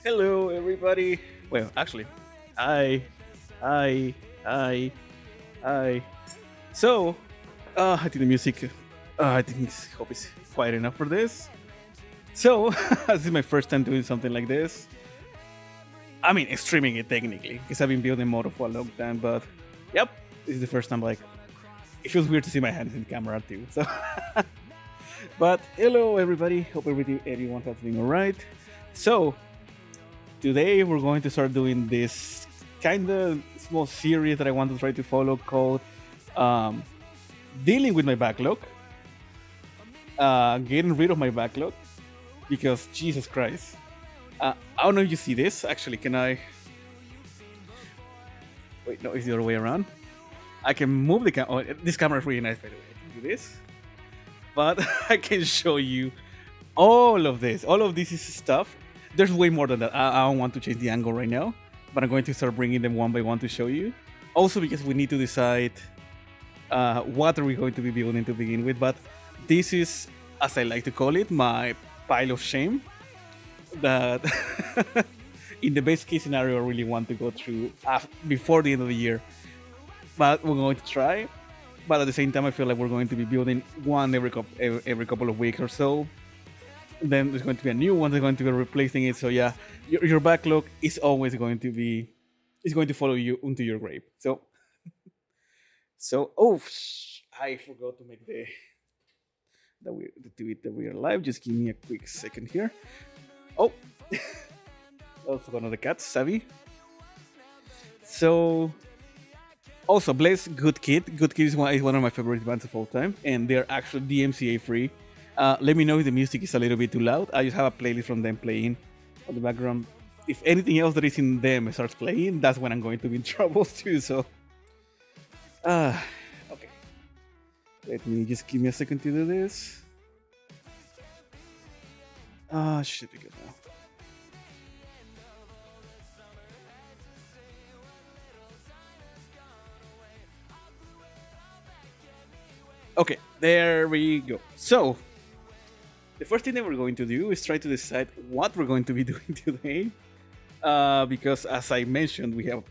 Hello, everybody. Well, actually, hi, hi, hi, hi. So, I think the music, I think hope is quiet enough for this. So, this is my first time doing something like this. I mean, streaming it technically, because I've been building Moto for a long time. But, yep, this is the first time. Like, it feels weird to see my hands in camera too. So, but hello, everybody. Hope everyone has been alright. So, today we're going to start doing this kind of small series that I want to try to follow called um, dealing with my backlog, getting rid of my backlog because Jesus Christ. I don't know if you see this. Actually, can I? Wait, no, it's the other way around. I can move the camera. Oh, this camera is really nice, by the way. I can do this, but I can show you all of this. All of this is stuff. There's way more than that. I don't want to change the angle right now, but I'm going to start bringing them one by one to show you. Also, because we need to decide what are we going to be building to begin with. But this is, as I like to call it, my pile of shame. That in the best case scenario, I really want to go through before the end of the year. But we're going to try. But at the same time, I feel like we're going to be building one every couple of weeks or so. Then there's going to be a new one that's going to be replacing it. So yeah, your backlog is always going to be is going to follow you into your grave. So I forgot to make the we are live. Just give me a quick second here. Oh, also one of the cats, Savvy. So also Blaze, Good Kid. Good Kid is one of my favorite bands of all time, and they're actually DMCA free. Let me know if the music is a little bit too loud. I just have a playlist from them playing on the background. If anything else that is in them starts playing, that's when I'm going to be in trouble too. So, okay. Let me just give me a second to do this. Should be good now. Okay, there we go. So, the first thing that we're going to do is try to decide what we're going to be doing today. Because as I mentioned, we have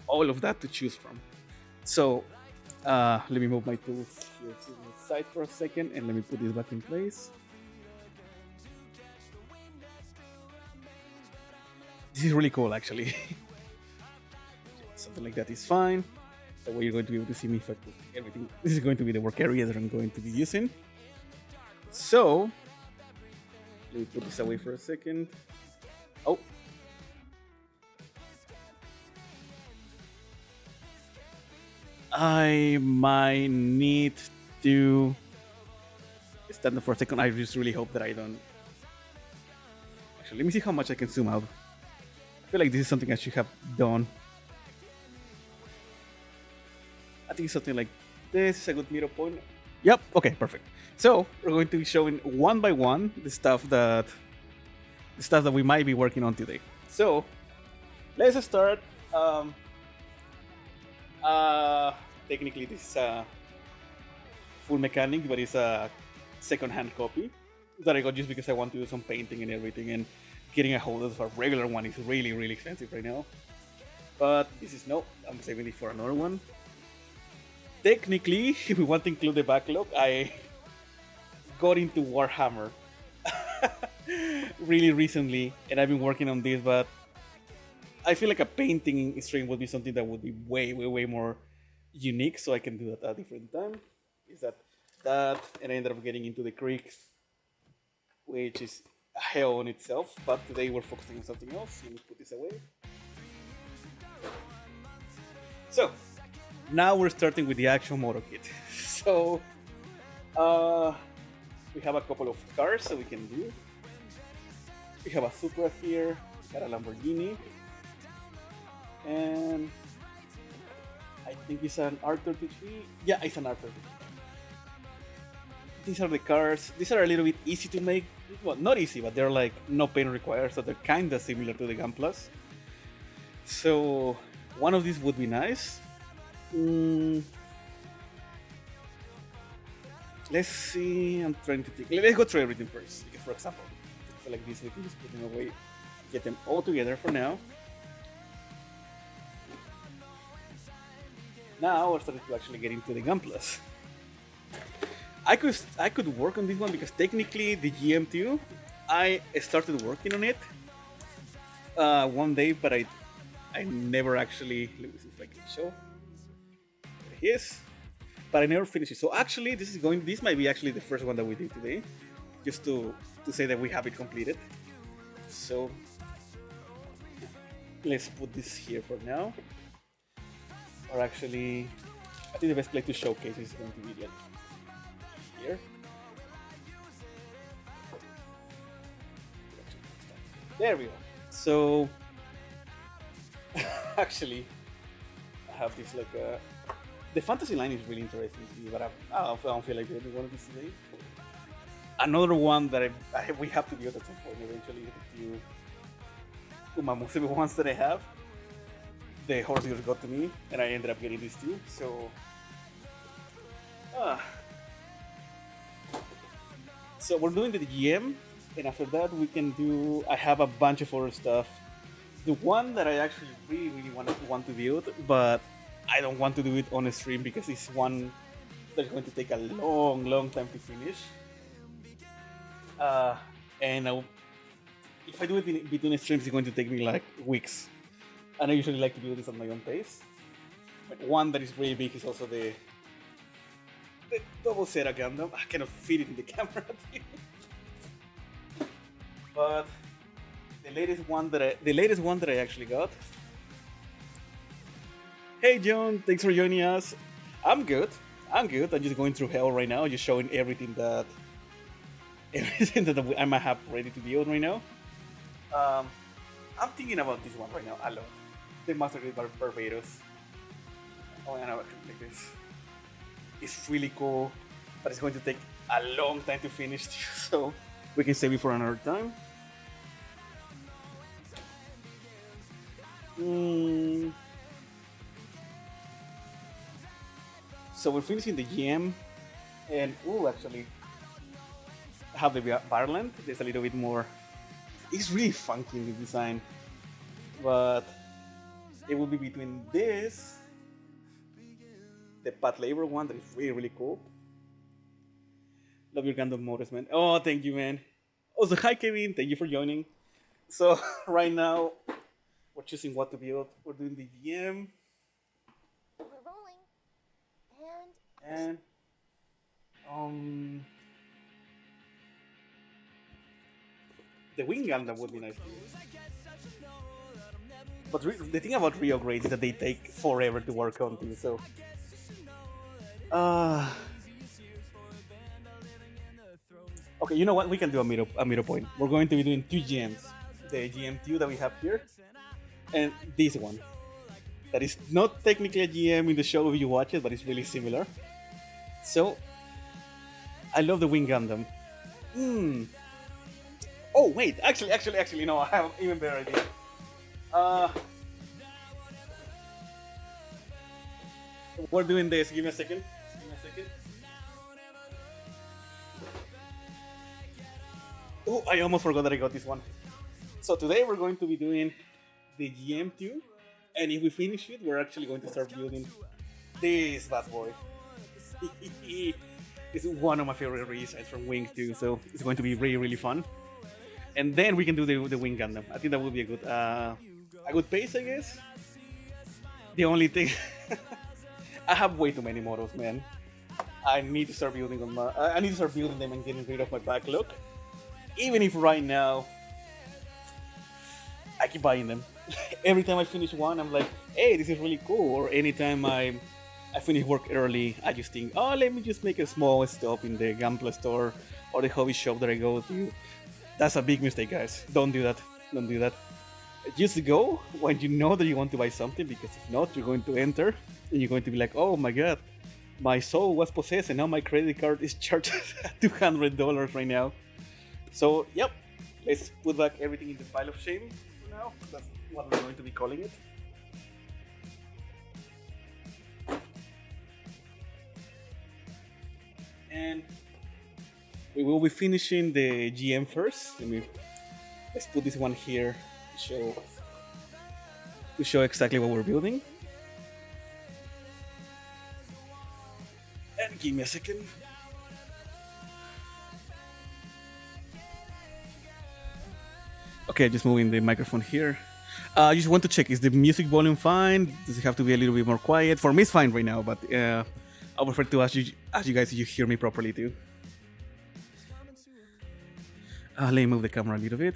all of that to choose from. So let me move my tools here to the side for a second and let me put this back in place. This is really cool, actually. Something like that is fine. That way you're going to be able to see me if I put everything. This is going to be the work area that I'm going to be using. So let me put this away for a second. Oh. I might need to stand up for a second. I just really hope that I don't. Actually, let me see how much I can zoom out. I feel like this is something I should have done. I think something like this is a good middle point. Yep, okay, perfect. So we're going to be showing one by one the stuff that we might be working on today. So let's start. Technically this is a full mechanic, but it's a second-hand copy that I got just because I want to do some painting and everything, and getting a hold of a regular one is really, really expensive right now. But this is I'm saving it for another one. Technically, if we want to include the backlog, I got into Warhammer really recently, and I've been working on this, but I feel like a painting stream would be something that would be way, way, way more unique, so I can do that at a different time. Is that, and I ended up getting into the creeks, which is a hell on itself, but today we're focusing on something else. Let me put this away. So, now we're starting with the actual moto kit. So, we have a couple of cars that we can do. We have a Supra here, we got a Lamborghini, and I think it's an R33. Yeah, it's an R33. These are the cars. These are a little bit easy to make. Well, not easy, but they're like no paint required, so they're kind of similar to the Gun Plus. So one of these would be nice. Let's see. I'm trying to think. Let's go through everything first. For example, So like this, we can just put them away, get them all together for now. Now we're starting to actually get into the Gun Plus. I could work on this one because technically the GM2, I started working on it one day, but I never actually, let me see if I can show. There he is. But I never finished it. So actually, this might be actually the first one that we did today, just to say that we have it completed. So let's put this here for now. Or actually, I think the best place to showcase is going to be like here. There we go. So actually, I have this like the fantasy line is really interesting to me, but I don't feel like doing one of these today. Another one that we have to do at some point eventually to my most of the ones that I have. The horse dealers got to me, and I ended up getting these two. So we're doing the GM, and after that we can do. I have a bunch of other stuff. The one that I actually really want to build, but I don't want to do it on a stream because it's one that's going to take a long time to finish. If I do it in between streams, it's going to take me like weeks. And I usually like to do this at my own pace. But one that is really big is also the double Zeta Gundam. I cannot fit it in the camera. But the latest one that I actually got. Hey John, thanks for joining us. I'm good. I'm just going through hell right now, just showing everything that I might have ready to build right now. I'm thinking about this one right now a lot. The Master Grade Barbados. Oh, I know like this. It's really cool, but it's going to take a long time to finish, so we can save it for another time. So we're finishing the GM, and actually, I have the Barland. There's a little bit more. It's really funky in the design, but it will be between this, the Pat Labor one that is really cool. Love your Gundam motors, man. Oh, thank you, man. Also, hi Kevin, thank you for joining. So right now, we're choosing what to build. We're doing the GM. We're rolling. And the Wing Gundam would be nice to use. But the thing about Rio grades is that they take forever to work on too, so okay, you know what? We can do a middle point. We're going to be doing two GMs. The GM2 that we have here, and this one. That is not technically a GM in the show if you watch it, but it's really similar. So, I love the Wing Gundam. Oh wait, actually, no, I have an even better idea. We're doing this. Give me a second. Oh, I almost forgot that I got this one. So today we're going to be doing the GM2, and if we finish it, we're actually going to start building this bad boy. It's one of my favorite redesigns from Wing too, so it's going to be really fun. And then we can do the Wing Gundam. I think that would be a good pace, I guess. The only thing, I have way too many models, man. I need to start building them. I need to start building them and getting rid of my backlog. Even if right now I keep buying them. Every time I finish one, I'm like, hey, this is really cool. Or anytime I finish work early, I just think, oh, let me just make a small stop in the Gunpla store or the hobby shop that I go to. That's a big mistake, guys. Don't do that. Don't do that. Just go when you know that you want to buy something, because if not, you're going to enter and you're going to be like, oh my god, my soul was possessed and now my credit card is charged $200 right now. So, yep, let's put back everything in the pile of shame for now. That's what we're going to be calling it. And we will be finishing the GM first. Let me Let's put this one here to show exactly what we're building. And give me a second. Okay, just moving the microphone here. I just want to check, is the music volume fine? Does it have to be a little bit more quiet? For me, it's fine right now, but I prefer to ask you guys if you hear me properly too. Let me move the camera a little bit.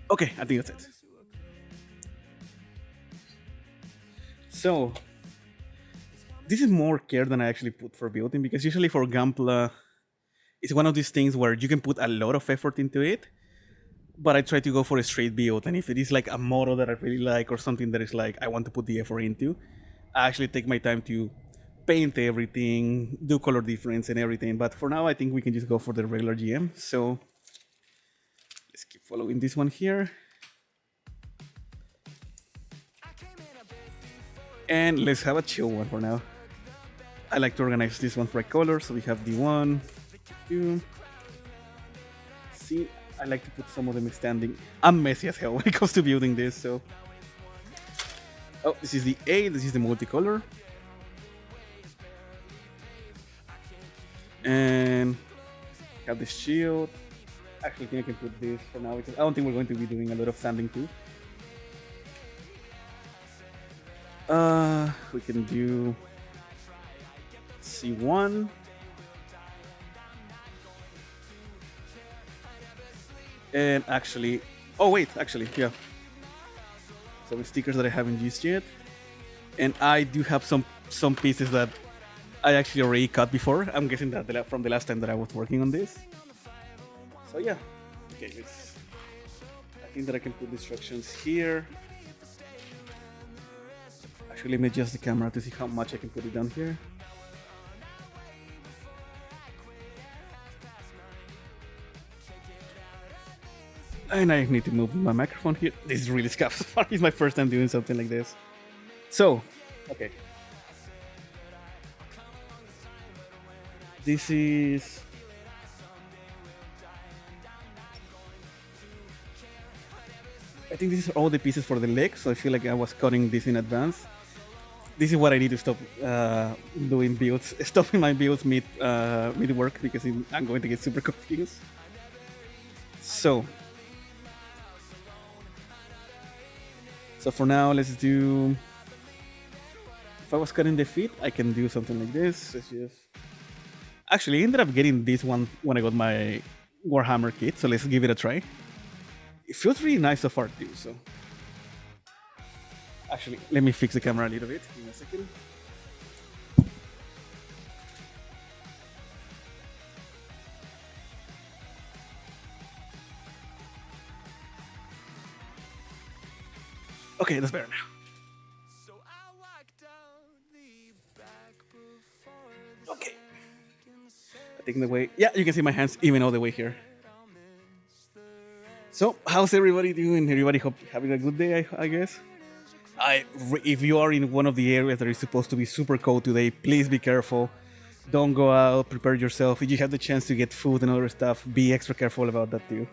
Okay, I think that's it. So, this is more care than I actually put for building, because usually for Gampla, it's one of these things where you can put a lot of effort into it, but I try to go for a straight build. And if it is like a model that I really like or something that is like I want to put the effort into, I actually take my time to paint everything, do color difference and everything. But for now, I think we can just go for the regular GM. So let's keep following this one here. And let's have a chill one for now. I like to organize this one by color. So we have the 1, 2. See, I like to put some of them standing. I'm messy as hell when it comes to building this. So, oh, this is the A. This is the multicolor. And have the shield. Actually, I think I can put this for now because I don't think we're going to be doing a lot of sanding too. We can do C1. And actually, oh wait, actually, yeah. Some stickers that I haven't used yet. And I do have some pieces that I actually already cut before. I'm guessing that from the last time that I was working on this. So yeah, okay, I think that I can put instructions here. Actually, let me adjust the camera to see how much I can put it down here. And I need to move my microphone here. This is really scuffed. It's my first time doing something like this. So, okay. This is... I think this is all the pieces for the legs, so I feel like I was cutting this in advance. This is what I need to stop doing builds, stopping my builds mid work, because I'm going to get super confused. So for now, let's do. If I was cutting the feet, I can do something like this. Let's just. Actually, I ended up getting this one when I got my Warhammer kit, so let's give it a try. It feels really nice so far too. So. Actually, let me fix the camera a little bit. Give me a second. Okay, that's better now. Okay. I think the way... Yeah, you can see my hands even all the way here. So, how's everybody doing? Everybody having a good day, I guess? If you are in one of the areas that is supposed to be super cold today, please be careful. Don't go out, prepare yourself. If you have the chance to get food and other stuff, be extra careful about that too.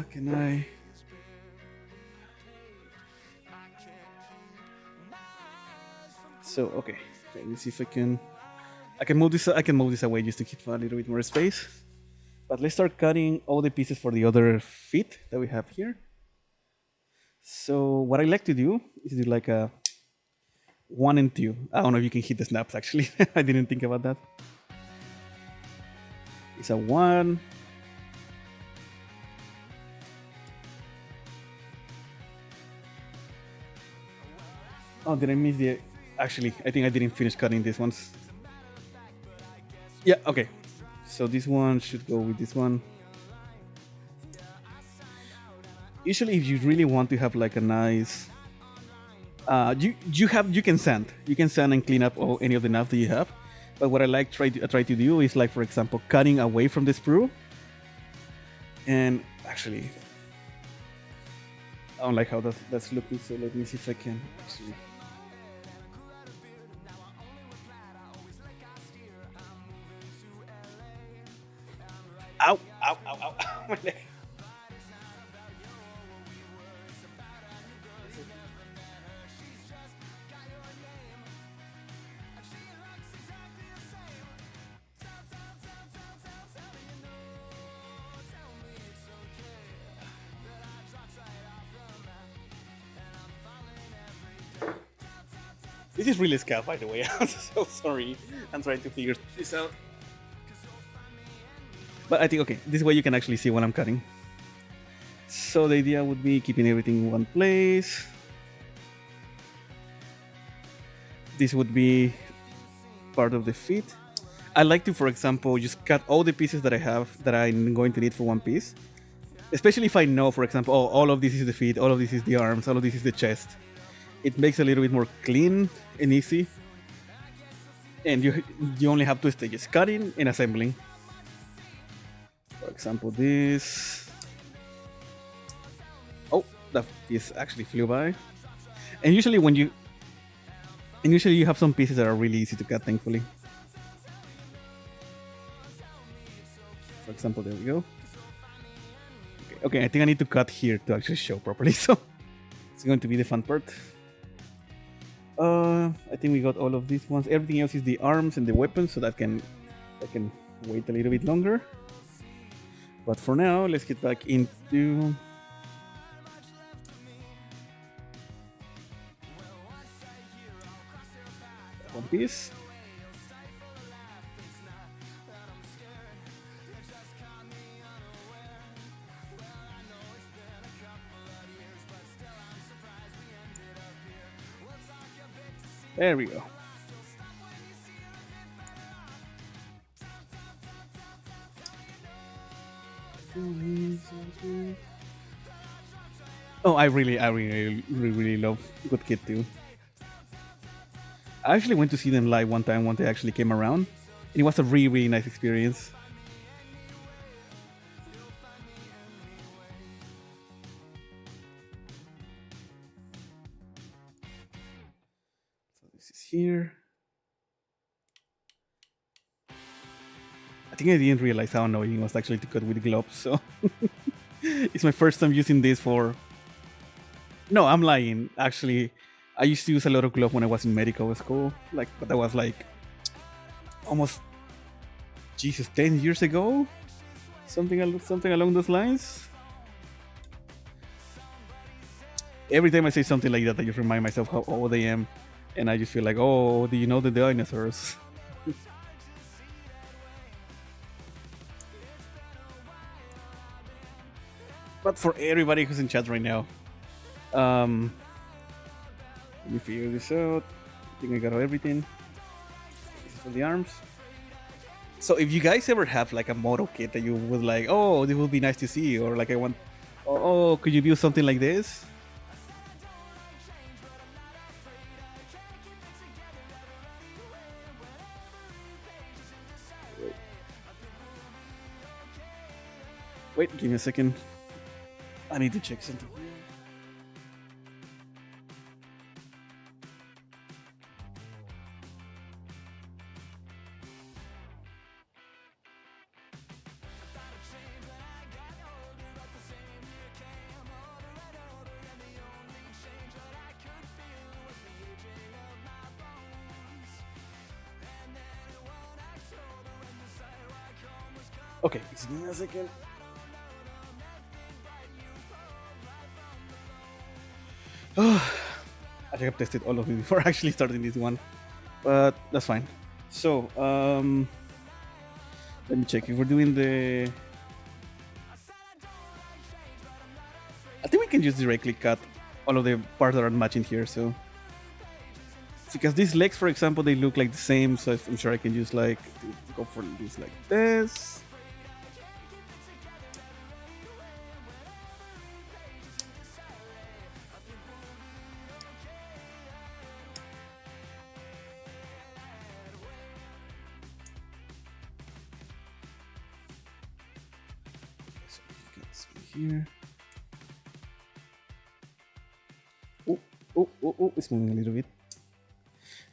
Can I... So, okay. Let me see if I can move this away just to keep a little bit more space. But let's start cutting all the pieces for the other feet that we have here. So what I like to do is do like a 1 and 2. I don't know if you can hit the snaps actually. I didn't think about that. It's a 1. Oh, did I miss the... Actually, I think I didn't finish cutting these ones. Yeah, okay. So this one should go with this one. Usually, if you really want to have like a nice, you can sand. You can sand and clean up any of the knobs that you have. But what I try to do is, like, for example, cutting away from the sprue. And actually, I don't like how that's looking, so let me see if I can actually. Ow! Ow! Ow! Ow! Ow, my leg. This is really scat, by the way. I'm so sorry. I'm trying to figure this out. But I think, okay, this way you can actually see what I'm cutting. So the idea would be keeping everything in one place. This would be part of the feet. I like to, for example, just cut all the pieces that I have that I'm going to need for one piece. Especially if I know, for example, oh, all of this is the feet, all of this is the arms, all of this is the chest. It makes it a little bit more clean and easy. And you only have two stages: cutting and assembling. For example, this. Oh, that piece actually flew by. And usually you have some pieces that are really easy to cut, thankfully. For example, there we go. Okay, I think I need to cut here to actually show properly, so it's going to be the fun part. I think we got all of these ones. Everything else is the arms and the weapons, so that can wait a little bit longer. But for now, let's get back into one piece. There we go. Oh, I really love Good Kid too. I actually went to see them live one time when they actually came around. And it was a really nice experience. So this is here. I think I didn't realize how annoying it was actually to cut with gloves, so it's my first time using this for. No, I'm lying. Actually, I used to use a lot of gloves when I was in medical school. But that was like almost, Jesus, 10 years ago, something along those lines. Every time I say something like that, I just remind myself how old I am, and I just feel like, oh, do you know the dinosaurs? But for everybody who's in chat right now, let me figure this out. I think I got everything. This is for the arms. So if you guys ever have like a model kit that you would like, oh, this would be nice to see, or like I want, oh, could you build something like this? Wait, give me a second. I need to check something. Okay, give me a second. I think I've tested all of them before actually starting this one, but that's fine. So, let me check if we're doing the. I think we can just directly cut all of the parts that are matching here. So, because these legs, for example, they look like the same, so I'm sure I can just like go for this like this. Here. Oh, oh, oh, it's moving a little bit.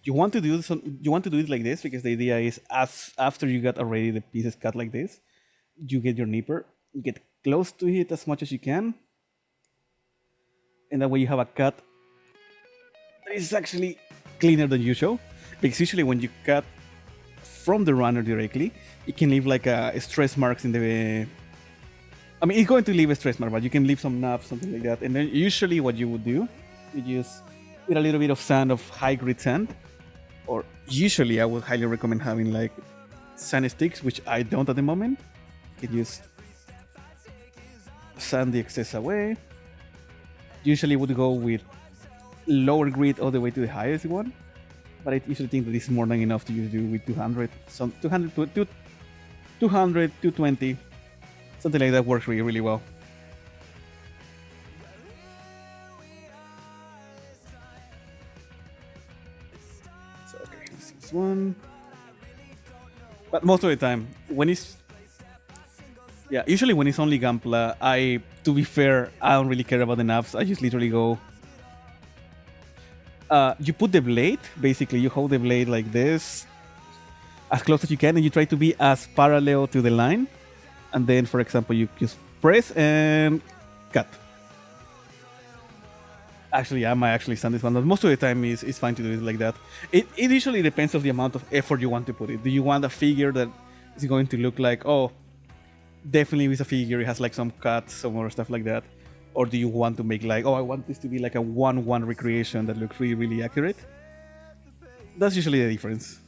You want to do it like this because the idea is as after you got already the pieces cut like this, you get your nipper, get close to it as much as you can, and that way you have a cut that is actually cleaner than usual. Because usually when you cut from the runner directly, it can leave like stress marks in the. I mean, it's going to leave a stress mark, but you can leave some knobs, something like that. And then usually what you would do, you just with a little bit of sand, of high grit sand, or usually I would highly recommend having like sand sticks, which I don't at the moment. You can just sand the excess away. Usually would go with lower grit all the way to the highest one, but I usually think that this is more than enough to just do with 200, some 200, 200, 220, something like that works really, really well. So okay, this is one. But most of the time, when it's usually when it's only Gunpla, to be fair, I don't really care about the knobs. I just literally go. You put the blade, basically, you hold the blade like this, as close as you can, and you try to be as parallel to the line. And then, for example, you just press and cut. Actually, I might actually stand this one, but most of the time it's fine to do it like that. It usually depends on the amount of effort you want to put it. Do you want a figure that is going to look like, oh, definitely with a figure, it has like some cuts, some more stuff like that? Or do you want to make like, oh, I want this to be like a 1-1 recreation that looks really, really accurate? That's usually the difference.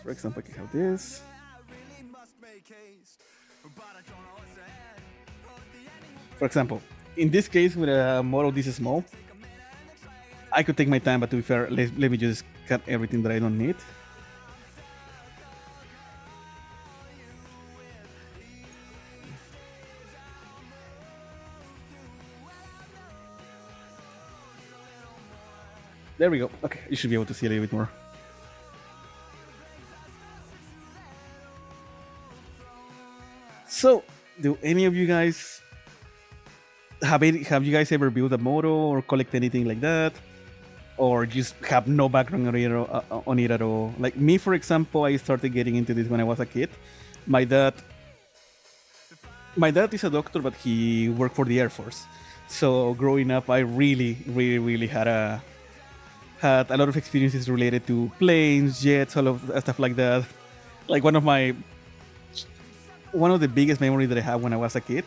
For example, I can have this. For example, in this case, with a model this small, I could take my time, but to be fair, let me just cut everything that I don't need. There we go. Okay, you should be able to see a little bit more. So, do any of you guys have you guys ever built a model or collect anything like that, or just have no background on it at all? Like me, for example, I started getting into this when I was a kid. My dad is a doctor, but he worked for the Air Force. So growing up, I really, really, really had a lot of experiences related to planes, jets, all of stuff like that. Like one of the biggest memories that I have when I was a kid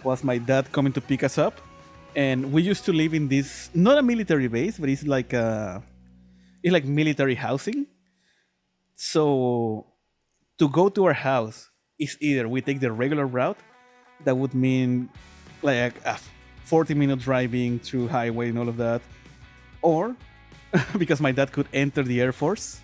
was my dad coming to pick us up, and we used to live in this, not a military base, but it's like military housing. So to go to our house is either we take the regular route, that would mean like a 40-minute driving through highway and all of that, or because my dad could enter the Air Force,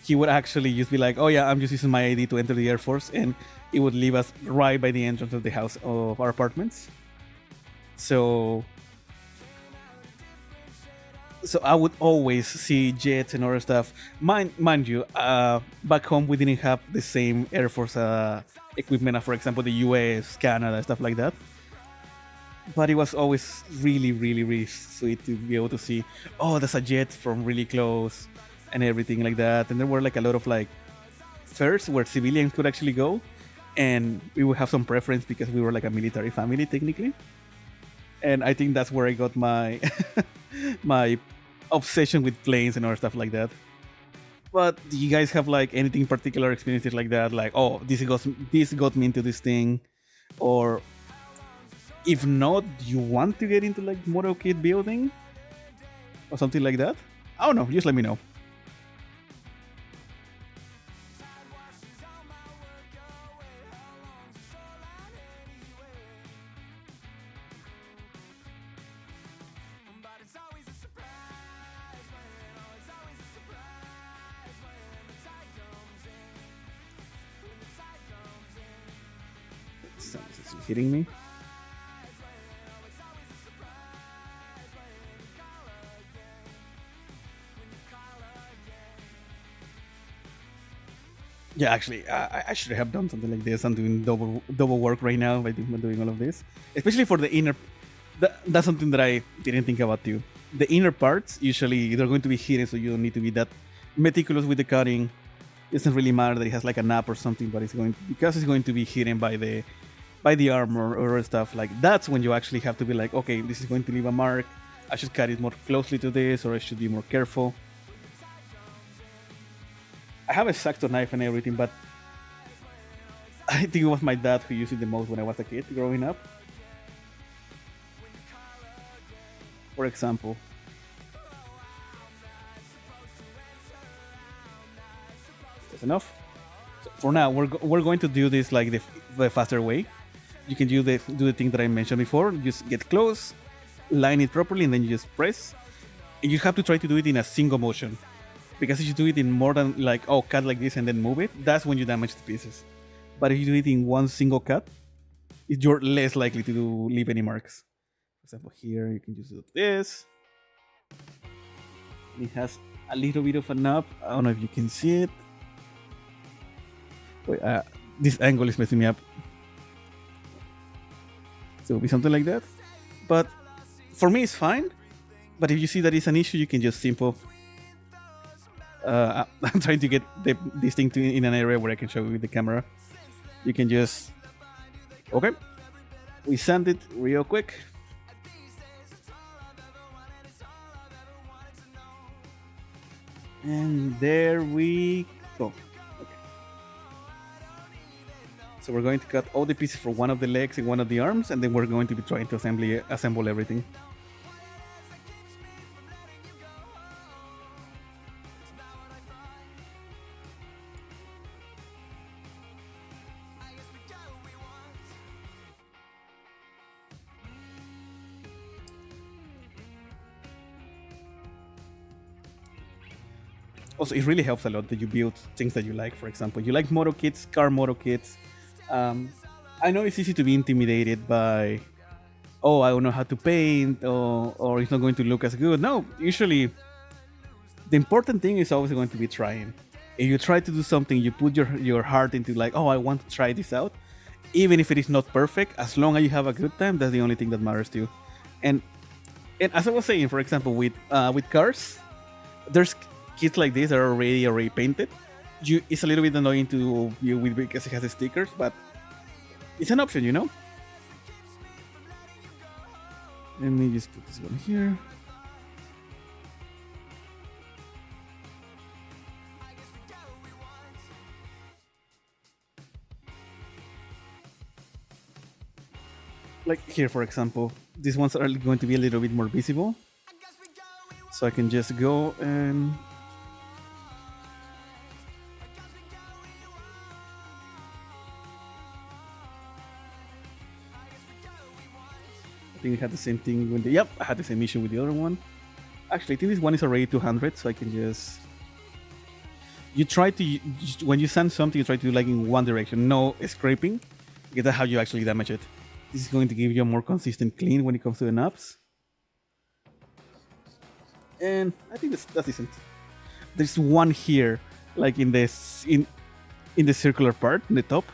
he would actually just be like, oh yeah, I'm just using my ID to enter the Air Force, and it would leave us right by the entrance of the house of our apartments. So I would always see jets and other stuff. Mind you, back home we didn't have the same Air Force equipment, for example, the US, Canada, stuff like that. But it was always really, really, really sweet to be able to see, oh, there's a jet from really close and everything like that. And there were like a lot of like fairs where civilians could actually go, and we would have some preference because we were like a military family technically. And I think that's where I got my my obsession with planes and other stuff like that. But do you guys have like anything particular experiences like that? Like, oh, this got me into this thing, or if not, do you want to get into like model kit building or something like that? I don't know. Just let me know. It's hitting me. Yeah, actually, I should have done something like this. I'm doing double work right now by doing all of this, especially for the inner. That's something that I didn't think about too. The inner parts usually they're going to be hidden, so you don't need to be that meticulous with the cutting. It doesn't really matter that it has like a nap or something, but it's going because it's going to be hidden by the arm or stuff like that's when you actually have to be like, okay, this is going to leave a mark. I should cut it more closely to this, or I should be more careful. I have a X-Acto knife and everything, but I think it was my dad who used it the most when I was a kid growing up. For example, that's enough. So for now, we're going to do this like the faster way. You can do the thing that I mentioned before. Just get close, line it properly, and then you just press. And you have to try to do it in a single motion, because if you do it in more than like cut like this and then move it, that's when you damage the pieces. But if you do it in one single cut, you're less likely to leave any marks. For example, here you can just do this. It has a little bit of a knob. I don't know if you can see it. Wait, this angle is messing me up. So it'll be something like that. But for me, it's fine. But if you see that it's an issue, you can just simple. I'm trying to get this thing in an area where I can show you with the camera. You can just okay. We sand it real quick. And there we go. Okay. So we're going to cut all the pieces for one of the legs and one of the arms, and then we're going to be trying to assemble everything. Also, it really helps a lot that you build things that you like. For example, you like moto kits, car moto kits. I know it's easy to be intimidated by, oh, I don't know how to paint, or it's not going to look as good. No, usually the important thing is always going to be trying. If you try to do something, you put your heart into like, oh, I want to try this out, even if it is not perfect. As long as you have a good time, that's the only thing that matters to you. And as I was saying, for example, with cars, there's kits like this are already painted. It's a little bit annoying to view with because it has the stickers, but it's an option, you know. Let me just put this one here. Like here, for example, these ones are going to be a little bit more visible. So I can just go and I think we had the same thing with yep, I had the same issue with the other one. Actually, I think this one is already 200, so I can just. You try to when you sand something, you try to do like in one direction, no scraping, because that's how you actually damage it. This is going to give you a more consistent clean when it comes to the knobs. And I think that's decent. There's one here, like in the circular part in the top,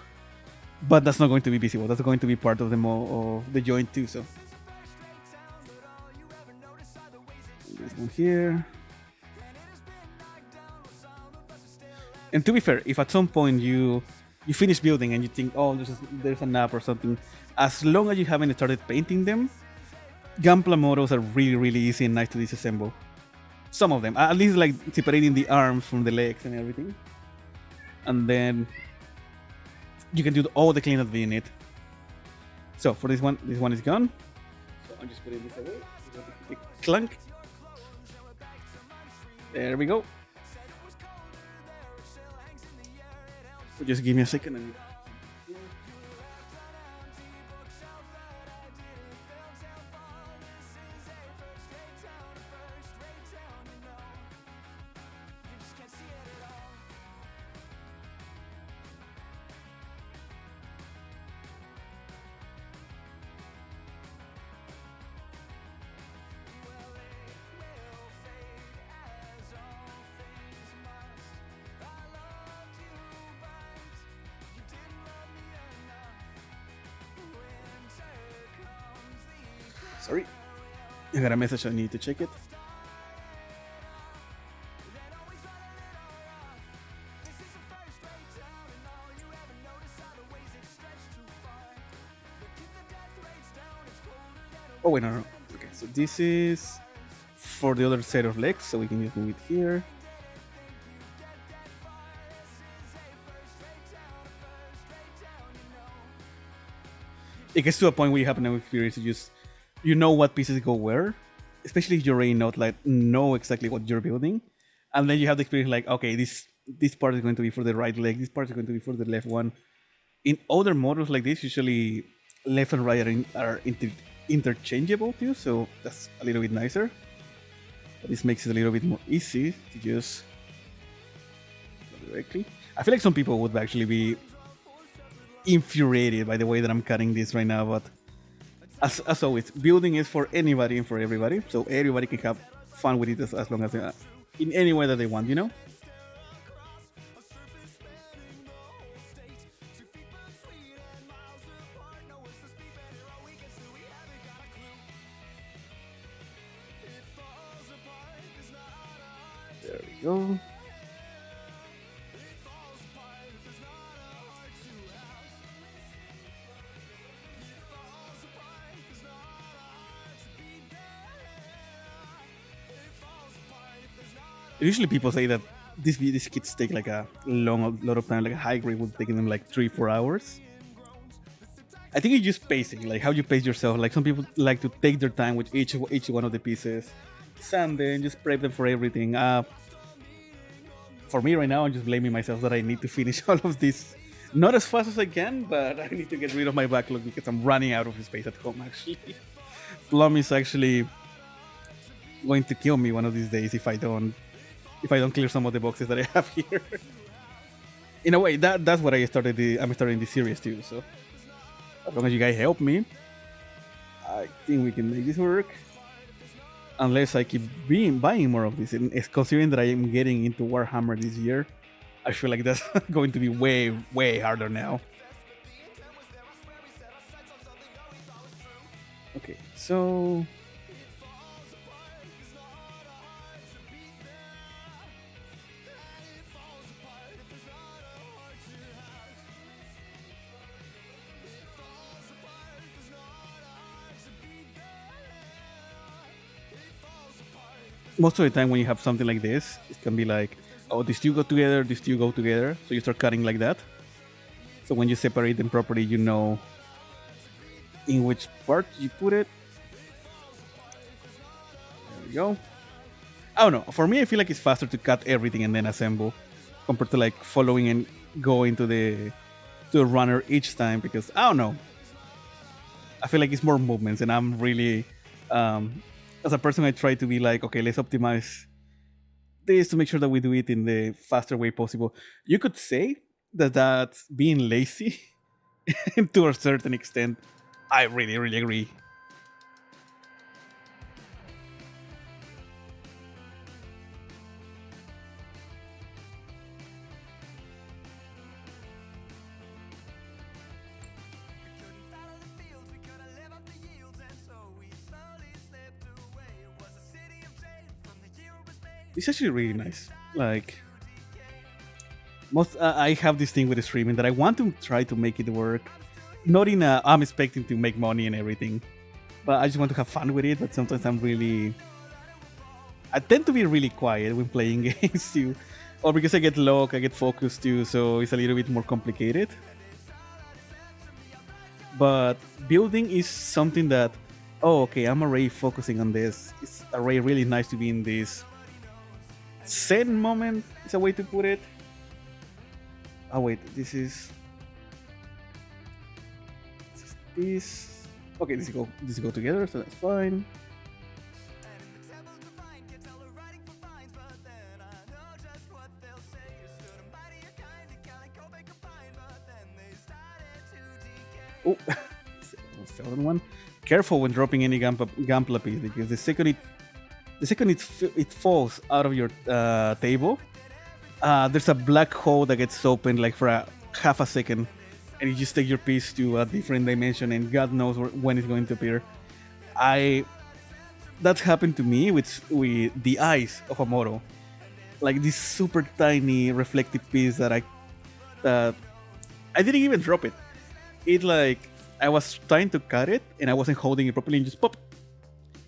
but that's not going to be visible. That's going to be part of the joint too. So this one here. And to be fair, if at some point you finish building and you think, oh, there's a nap or something, as long as you haven't started painting them, Gunpla models are really easy and nice to disassemble. Some of them, at least like separating the arms from the legs and everything, and then you can do all the cleanup that you need. So for this one is gone. So I'm just putting this away. Clunk. There we go. So just give me a second and Sorry, I got a message. I need to check it. Oh wait, no. Okay, so this is for the other set of legs, so we can just move it here. It gets to a point where you have enough experience to just you know what pieces go where, especially if you already know exactly what you're building, and then you have the experience like, okay, this part is going to be for the right leg, this part is going to be for the left one. In other models like this, usually left and right are interchangeable too, so that's a little bit nicer. But this makes it a little bit more easy to just go directly. I feel like some people would actually be infuriated by the way that I'm cutting this right now, but as always, building is for anybody and for everybody, so everybody can have fun with it as long as in any way that they want, you know? There we go. Usually people say that these kits take like a lot of time, like a high grade would take them like 3-4 hours. I think it's just pacing, like how you pace yourself. Like some people like to take their time with each one of the pieces, sand them, just prep them for everything. For me right now, I'm just blaming myself that I need to finish all of this, not as fast as I can, but I need to get rid of my backlog because I'm running out of space at home. Actually, Plum is actually going to kill me one of these days if I don't clear some of the boxes that I have here. In a way, that's what I'm starting this series too. So as long as you guys help me, I think we can make this work. Unless I keep buying more of this, and considering that I am getting into Warhammer this year, I feel like that's going to be way harder now. Okay, so most of the time when you have something like this, it can be like, oh, these two go together, these two go together. So you start cutting like that. So when you separate them properly, you know in which part you put it. There we go. I don't know. For me, I feel like it's faster to cut everything and then assemble compared to like following and going to the runner each time, because I don't know. I feel like it's more movements, and I'm really as a person, I try to be like, okay, let's optimize this to make sure that we do it in the faster way possible. You could say that that's being lazy to a certain extent. I really agree. It's actually really nice. Like most, I have this thing with the streaming that I want to try to make it work. Not in a I'm expecting to make money and everything, but I just want to have fun with it. But sometimes I tend to be really quiet when playing games too, or because I get locked, I get focused too, so it's a little bit more complicated. But building is something that, oh, okay, I'm already focusing on this. It's already really nice to be in this zen moment. Is a way to put it. Oh wait, this is this. Okay, this go together, so that's fine. Oh, seven one. Careful when dropping any Gampla piece, because the second it falls out of your table, there's a black hole that gets opened like for a half a second, and you just take your piece to a different dimension, and God knows when it's going to appear. I That happened to me with the eyes of a model, like this super tiny reflective piece that I didn't even drop it. It like I was trying to cut it and I wasn't holding it properly and just pop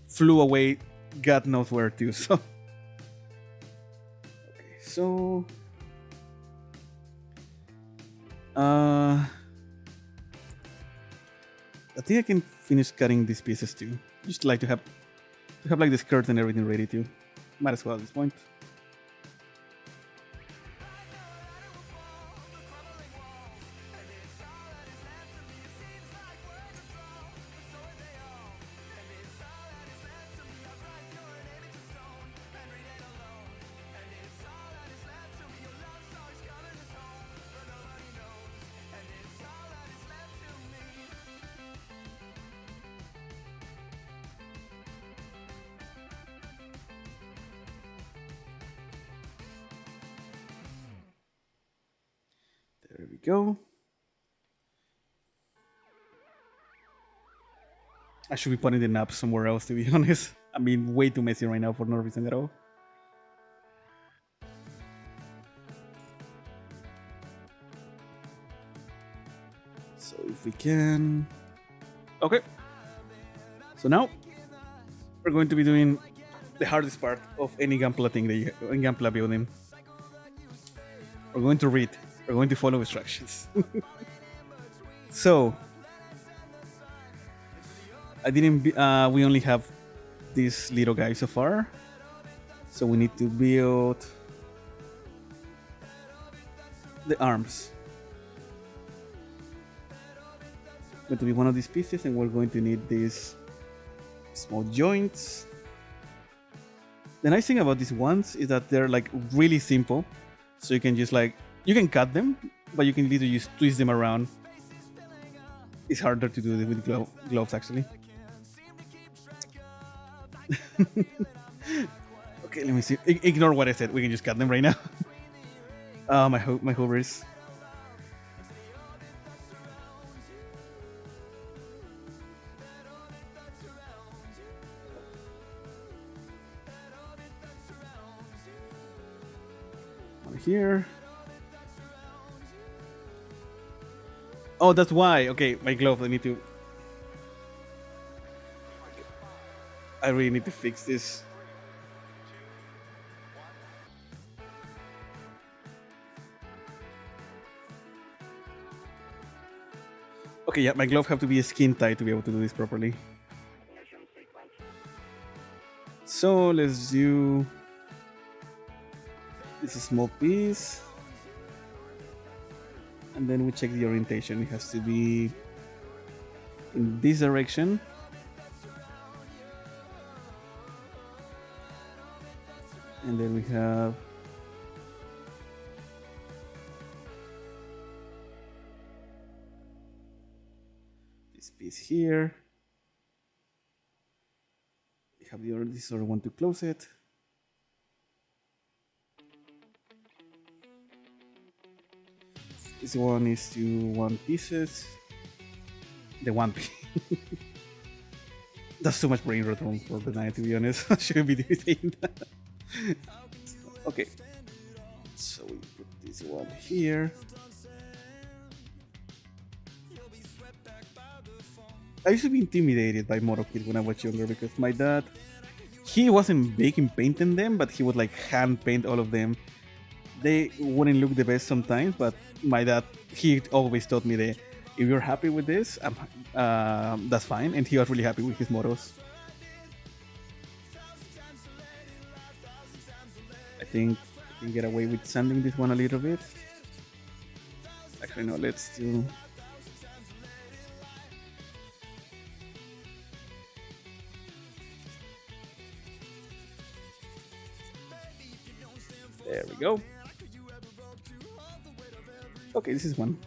flew away, God knows where to. So okay, so uh I think I can finish cutting these pieces too. Just like to have like the skirt and everything ready too. Might as well at this point. There we go. I should be putting the naps somewhere else, to be honest. I'm being way too messy right now for no reason at all. So if we can. Okay. So now we're going to be doing the hardest part of any Gunpla thing that in Gunpla building. We're going to read. We're going to follow instructions. So I didn't. We only have this little guy so far. So we need to build the arms. Going to be one of these pieces, and we're going to need these small joints. The nice thing about these ones is that they're like really simple, so you can just like you can cut them, but you can literally just twist them around. It's harder to do it with gloves actually. Okay, let me see. Ignore what I said. We can just cut them right now. My hovers. One here. Oh, that's why. Okay, my glove. I really need to fix this. Okay, yeah, my glove have to be skin tight to be able to do this properly. So let's do this small piece. And then we check the orientation. It has to be in this direction. And then we have this piece here. We have this other one to close it. This one is to one pieces. The one piece. That's too much brain rot for the night, to be honest. I shouldn't be doing that. Okay. So we put this one here. I used to be intimidated by Moto Kid when I was younger because my dad, he wasn't big in painting them, but he would like hand paint all of them. They wouldn't look the best sometimes, but my dad, he always told me that if you're happy with this, that's fine. And he was really happy with his models. I think I can get away with sanding this one a little bit. Actually, no, let's do. There we go. Okay, this is one.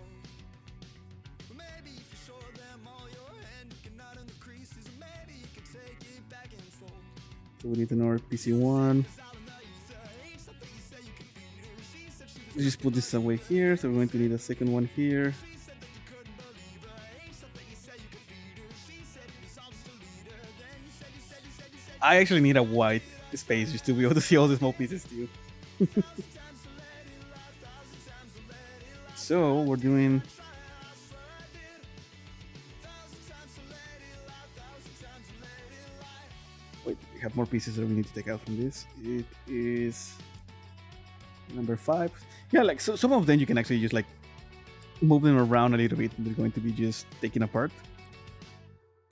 So we need another PC1. Let's just put this away here. So we're going to need a second one here. I actually need a white space just to be able to see all the small pieces too. So we're doing. Wait, we have more pieces that we need to take out from this. It is number 5. Yeah, like so some of them you can actually just like move them around a little bit and they're going to be just taken apart.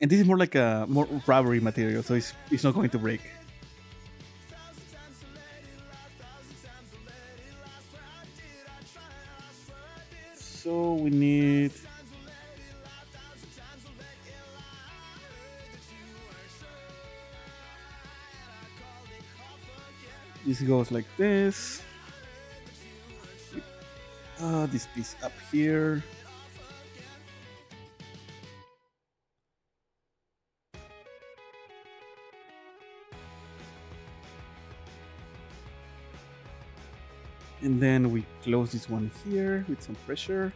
And this is more like a more rubbery material, so it's not going to break. So we need. This goes like this. This piece up here. And then we close this one here with some pressure.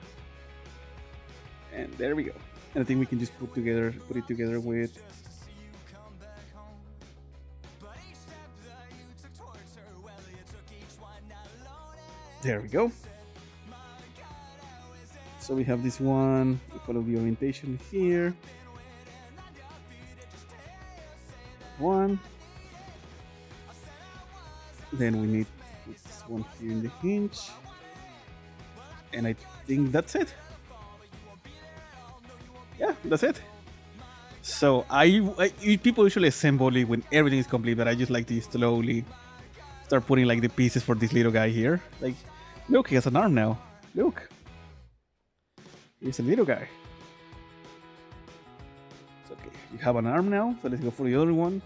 And there we go. And I think we can just put it together with. There we go. So we have this one. We follow the orientation here. One. Then we need to put this one here in the hinge. And I think that's it. Yeah, that's it. So people usually assemble it when everything is complete, but I just like to slowly start putting like the pieces for this little guy here. Like, look, he has an arm now. Look, he's a little guy. It's okay. You have an arm now, so let's go for the other one.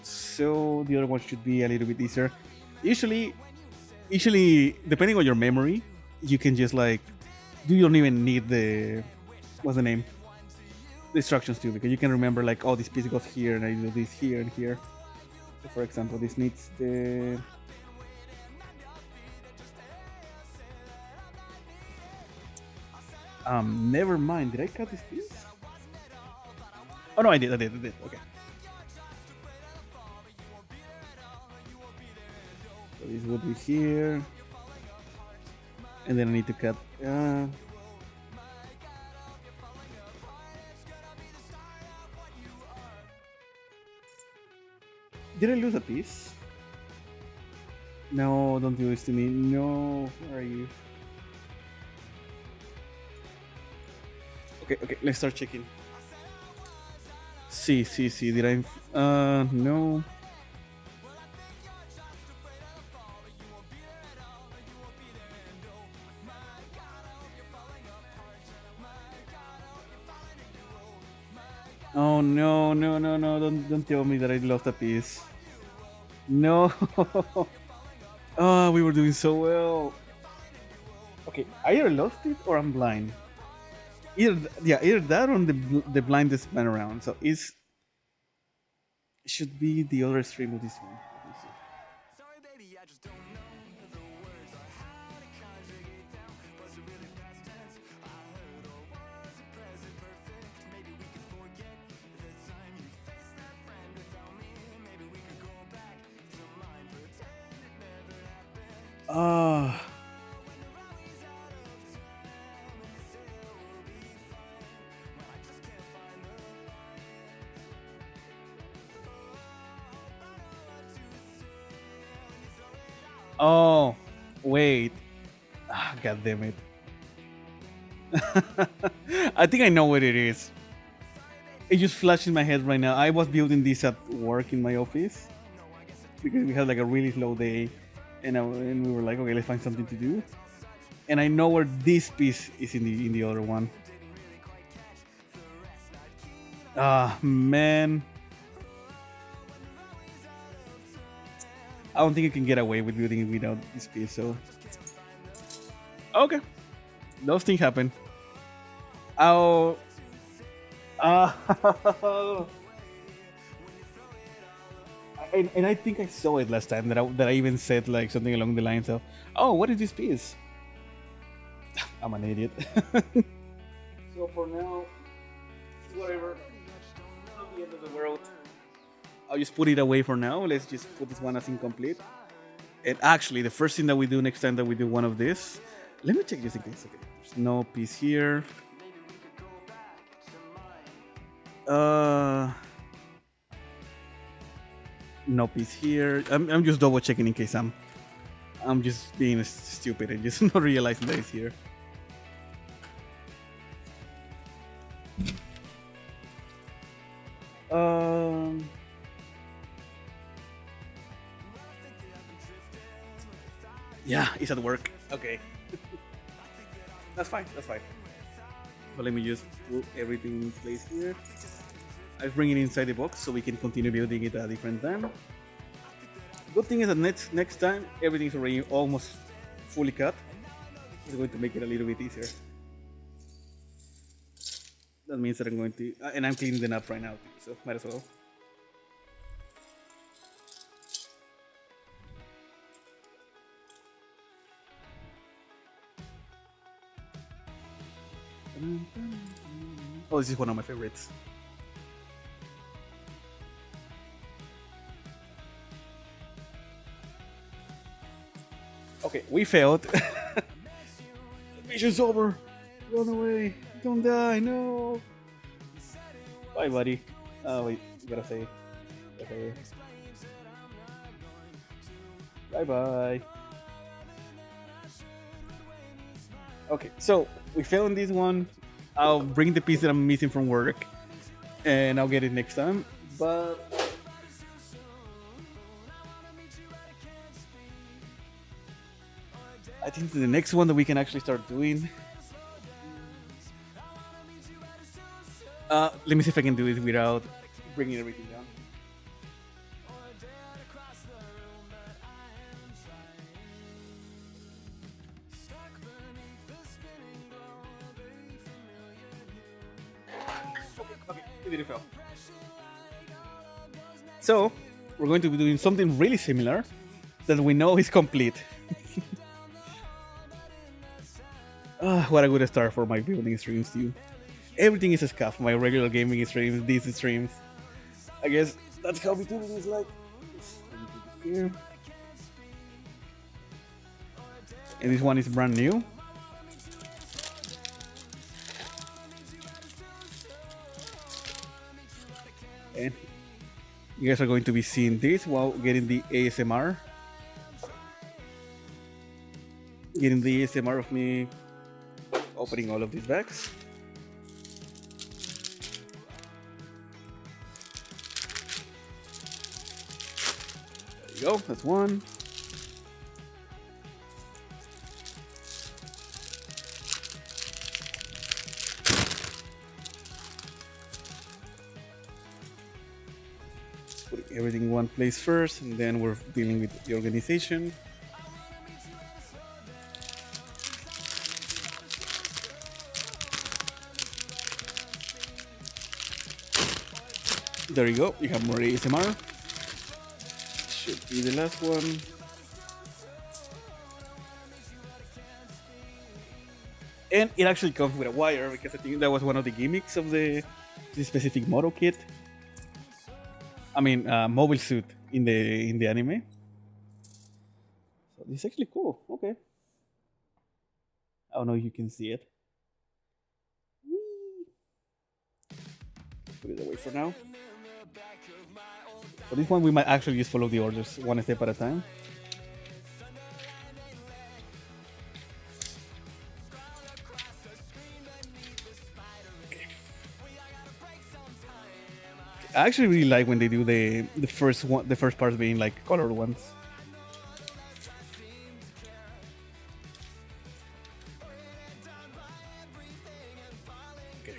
So the other one should be a little bit easier. Usually, depending on your memory, you can just like you don't even need the what's the name, the instructions too, because you can remember like, oh, this piece goes here, and I do this here and here. So for example, this needs the never mind. Did I cut this piece? Oh no, I did. Okay. So this would be here, and then I need to cut. Did I lose a piece? No, don't do this to me. No, where are you? Okay, let's start checking. See. Did I? No. Oh no! Don't tell me that I lost a piece. No. Oh, we were doing so well. Okay, I either lost it or I'm blind. Either that or the blindest man around. So it should be the other stream of this one. Let me see. Ah. Oh, wait. God damn it. I think I know what it is. It just flashed in my head right now. I was building this at work in my office because we had like a really slow day, and we were like, okay, let's find something to do. And I know where this piece is in the other one. Ah, man. I don't think you can get away with building it without this piece, so. Okay. Those things happen. Oh. And I think I saw it last time that I even said like something along the lines of, oh, what is this piece? I'm an idiot. So for now, whatever. the end of the world. I'll just put it away for now. Let's just put this one as incomplete. And actually, the first thing that we do next time that we do one of this, let me check just in case. Okay, there's no piece here. No piece here. I'm just double checking in case I'm just being stupid and just not realizing that it's here. Yeah, it's at work. Okay. That's fine. That's fine. But let me just put everything in place here. I bring it inside the box so we can continue building it at a different time. Good thing is that next time everything's already almost fully cut. It's going to make it a little bit easier. That means that I'm going to, and I'm cleaning them up right now, so might as well. Oh, this is one of my favorites. Okay, we failed. The mission's over. Run away. Don't die. No. Bye, buddy. Oh, wait. You gotta say. Okay. Bye-bye. Okay, so we failed on this one. I'll bring the piece that I'm missing from work, and I'll get it next time. But I think the next one that we can actually start doing. Let me see if I can do this without bringing everything down. Okay, it didn't fail. So we're going to be doing something really similar that we know is complete. What a good start for my building streams too. Everything is a scuff. My regular gaming streams, these streams. I guess that's how we do this. Like, here. And this one is brand new. And you guys are going to be seeing this while getting the ASMR. Getting the ASMR of me opening all of these bags. There you go, that's one. Putting everything in one place first, and then we're dealing with the organization. There you go, you have more ASMR. Should be the last one. And it actually comes with a wire because I think that was one of the gimmicks of this specific model kit. I mean, mobile suit in the anime. So this is actually cool. Okay. I don't know if you can see it. Put it away for now. For this one, we might actually just follow the orders one step at a time. Okay. I actually really like when they do the first one, the first parts being like colored ones. Okay.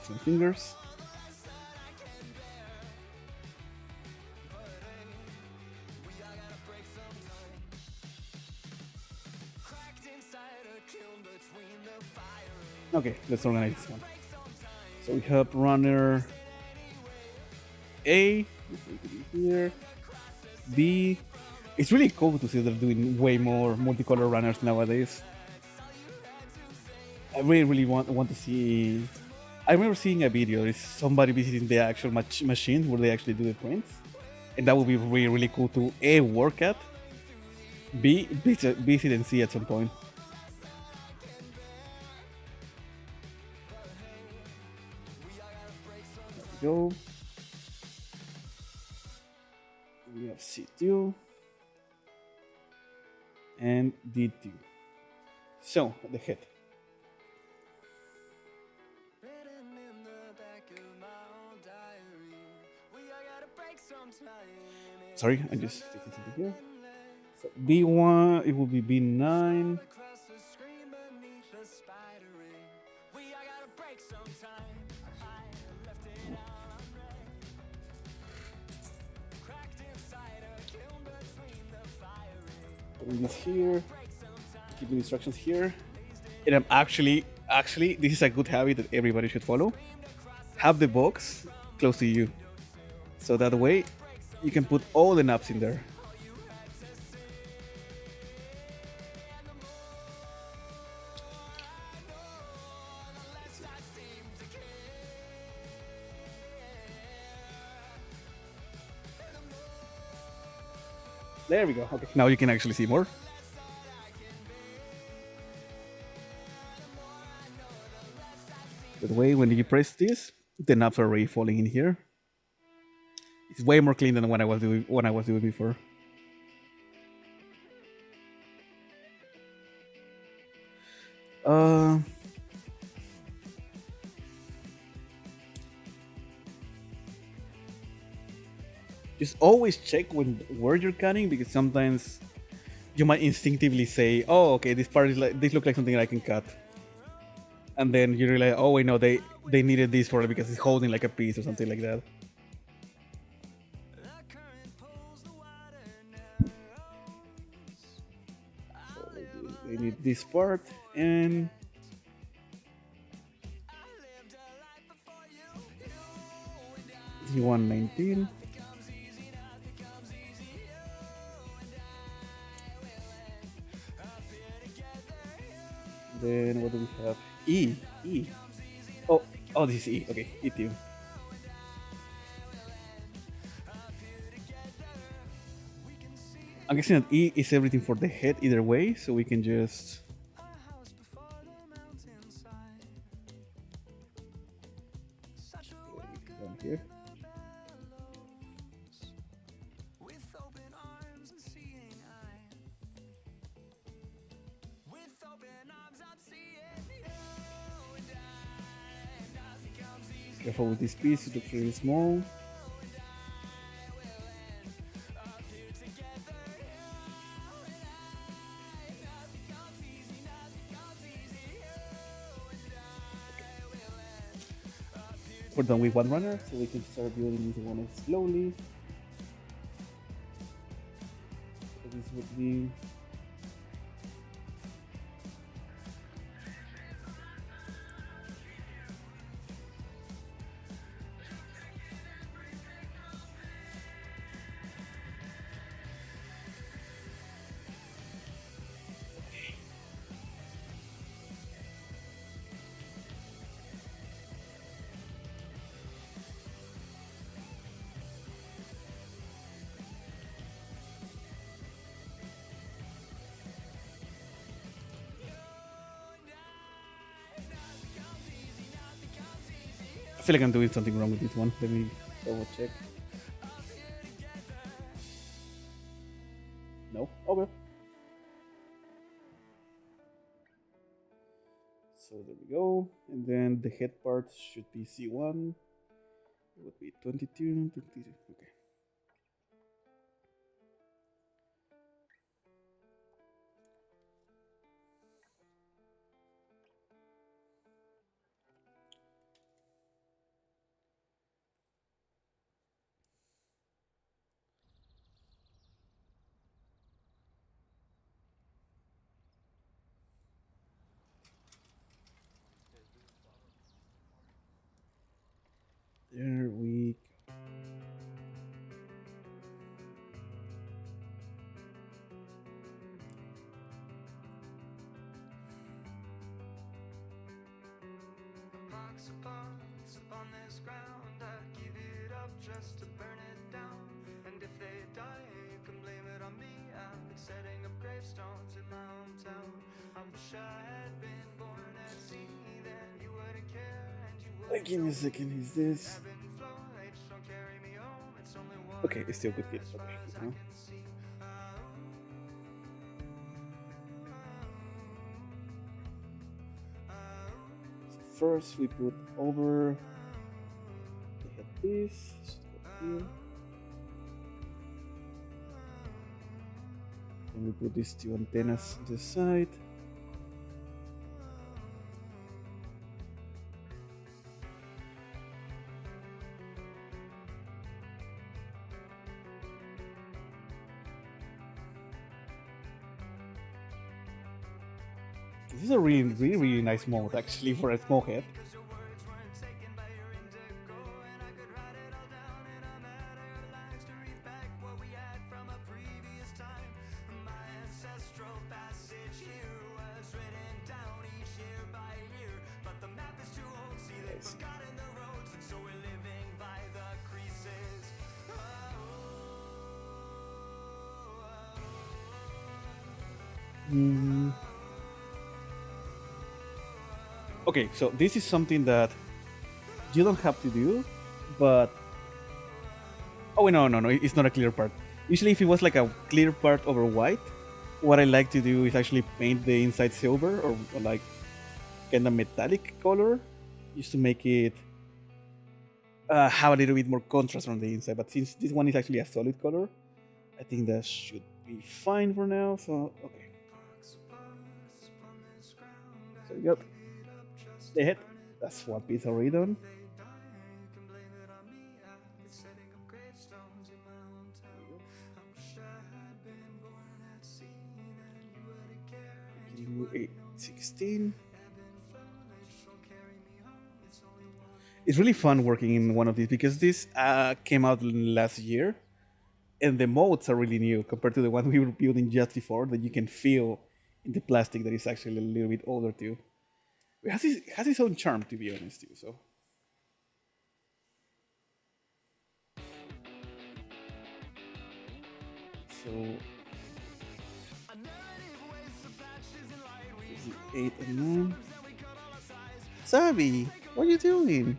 Some fingers. Okay, let's organize this one. So we have runner A, here, B. It's really cool to see they're doing way more multicolor runners nowadays. I really want to see I remember seeing a video. It's somebody visiting the actual machine where they actually do the prints, and that would be really really cool to a work at, b visit and see at some point. Go. We have C2 and D2. So the head. Sorry, I'm just taking something here. So B1, it will be B9. Putting this here. Keeping instructions here. And I'm actually, this is a good habit that everybody should follow. Have the box close to you, so that way you can put all the knobs in there. There we go. Okay, now you can actually see more. That way, when you press this, the knobs are already falling in here. It's way more clean than when I was doing before. Uh, just always check where you're cutting, because sometimes you might instinctively say, "Oh, okay, this part is like this looks like something I can cut," and then you realize, "Oh, wait, no, they needed this for it because it's holding like a piece or something like that." So they need this part and. D119. Then what do we have? E. E. Oh, oh, this is E. Okay, E2. I'm guessing that E is everything for the head either way, so we can just. Down here. Careful with this piece, it looks really small. We're done with one runner, so we can start building this one slowly. So this would be. I feel like I'm doing something wrong with this one. Let me double check. No? Okay. So there we go. And then the head part should be C1. It would be 22, 22. Okay. There we go. Give me a second. Is this okay? It's still good. Kid. Okay, good now. First, we put over the headpiece. Here. Then we put these two antennas on the side. This is a really nice mode actually for a small head. Okay, so this is something that you don't have to do, but oh no, it's not a clear part. Usually, if it was like a clear part over white, what I like to do is actually paint the inside silver or like kind of metallic color, just to make it have a little bit more contrast on the inside. But since this one is actually a solid color, I think that should be fine for now. So okay, so we got the head. That's one piece already done. Do 816. It's really fun working in one of these because this came out last year, and the modes are really new compared to the one we were building just before. That you can feel in the plastic that is actually a little bit older too. It has its own charm, to be honest, too. So 8 and 9. Sabi, what are you doing?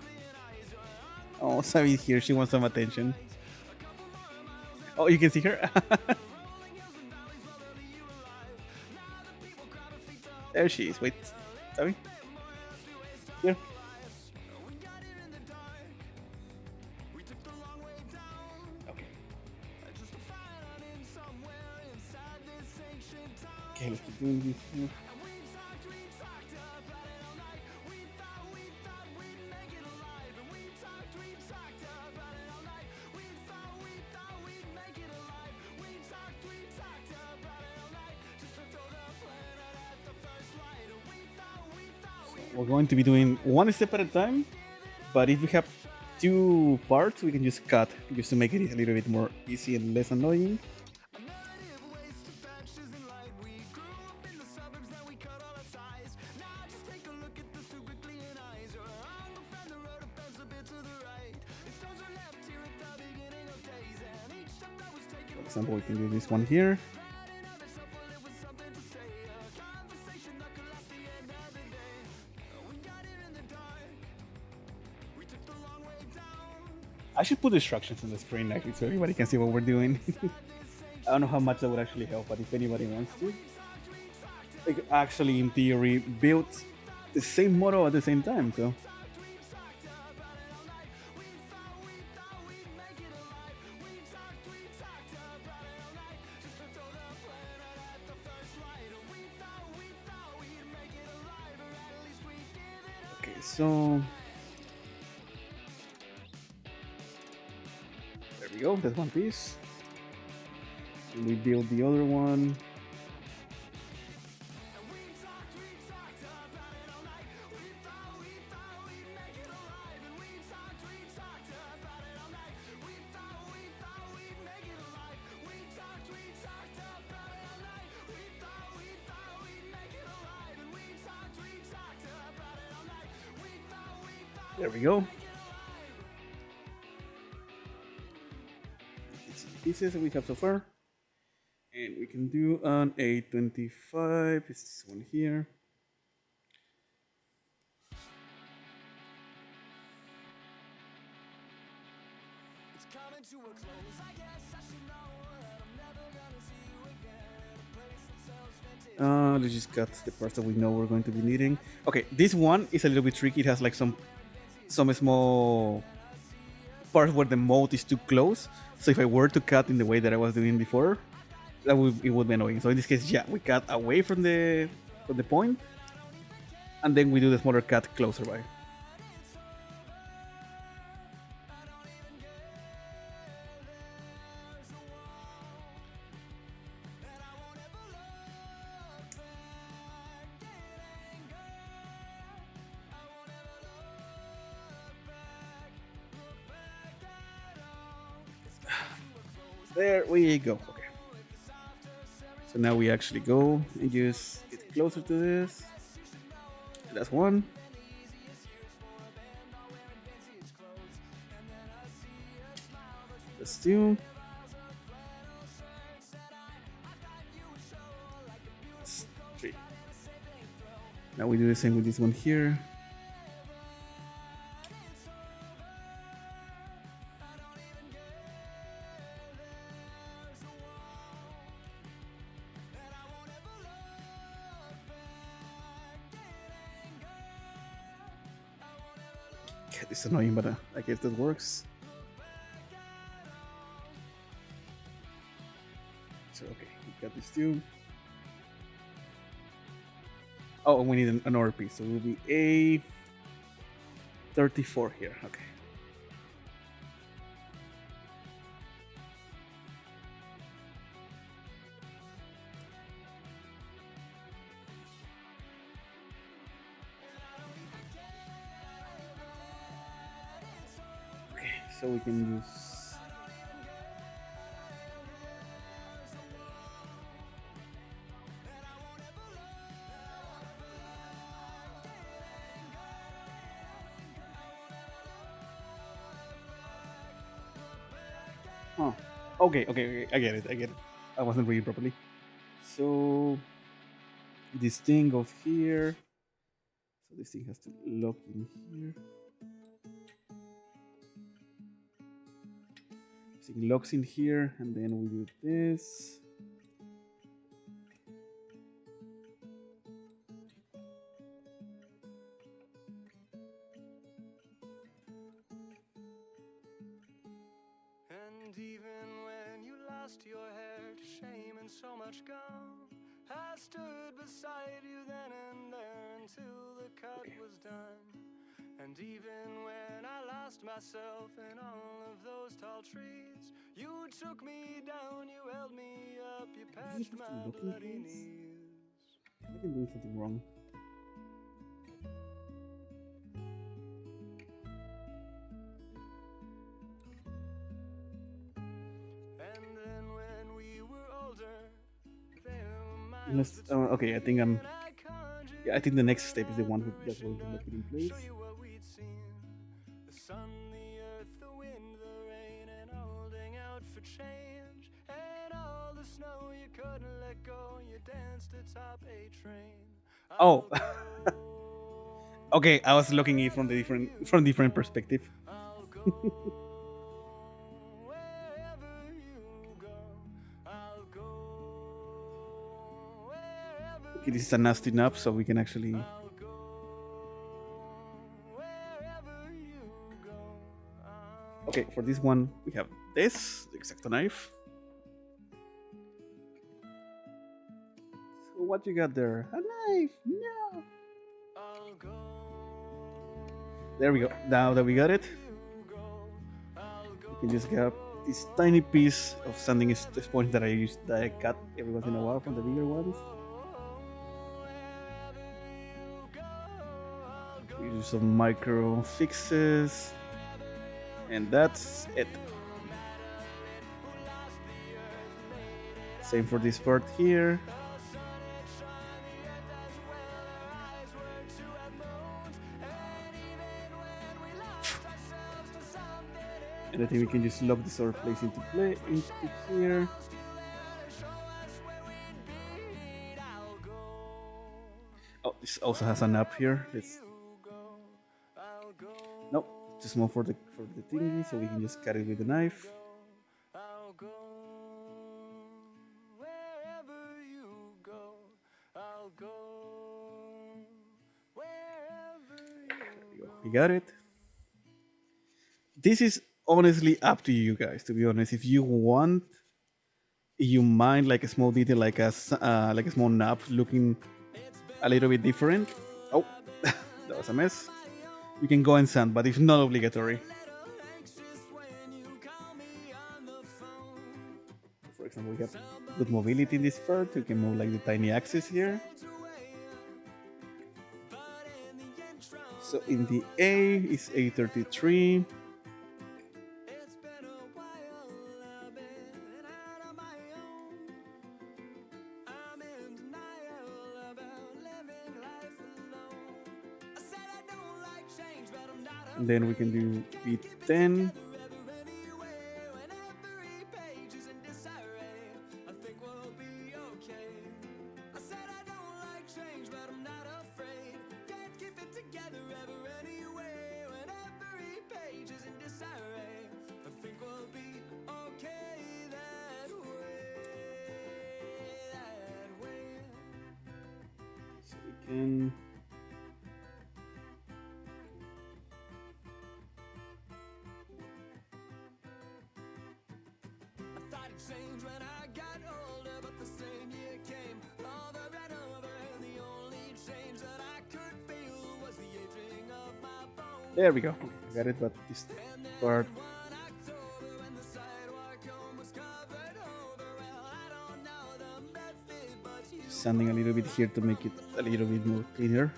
Oh, Sabi's here. She wants some attention. Oh, you can see her? There she is. Wait, Sabi? Here. Okay. Okay, let's keep doing this here. We're going to be doing one step at a time, but if we have two parts, we can just cut just to make it a little bit more easy and less annoying. For example, we can do this one here. I should put instructions on the screen actually so everybody can see what we're doing. I don't know how much that would actually help, but if anybody wants to, like actually in theory build the same model at the same time. So okay, so there we go. That's one piece. And we build the other one. There we go. Let's see the pieces that we have so far. And we can do an 825. It's this one here. Let's just cut the parts that we know we're going to be needing. Okay, this one is a little bit tricky. It has like some small parts where the mode is too close. So if I were to cut in the way that I was doing before, it would be annoying. So in this case, yeah, we cut away from the point, and then we do the smaller cut closer by. There we go. Okay. So now we actually go and just get closer to this. That's one. That's two. That's three. Now we do the same with this one here. It's annoying, but I guess that works. So okay, we got these two. Oh, and we need another piece, so it will be a 34 here. Okay. So we can use okay, I get it. I wasn't reading properly. So this thing goes here. So this thing has to lock in here. So it locks in here, and then we do this. And even when you lost your hair to shame and so much gone, I stood beside you then and there until the cut was done. And even when I lost myself in all of those tall trees, you took me down, you held me up, you patched my bloody knees. I can do something wrong. And then when we were older, okay, I think I'm. Yeah, I think the next step is the one that will lock it in place. The sun, the earth, the wind, the rain, and holding out for change. And all the snow you couldn't let go, you danced atop a train. Oh, okay. I was looking at it from different perspective. Okay, this is a nasty nap, so we can actually. Okay, for this one we have this, the Exacto knife. So what you got there? A knife? No. There we go. Now that we got it, we can just grab this tiny piece of sanding sponge that I cut every once in a while from the bigger ones. We do some micro fixes, and that's it. Same for this part here. And I think we can just lock this other place into here. Oh, this also has an app here. Let's nope, too small for the thingy, so we can just cut it with a knife. I'll go wherever you go. I'll go wherever you go. We got it. This is honestly up to you guys. To be honest, if you want, you mind like a small detail, like like a small knob looking a little bit different. Oh, that was a mess. You can go and sand, but it's not obligatory. For example, we have good mobility in this part. You can move like the tiny axis here. So in the A is A33. And then we can do B10. So we can Change when I got older, but the same year came over and over, and the only change that I could feel was the aging of my bones. there we go. I got it, but this part. Sanding a little bit here to make it a little bit more cleaner.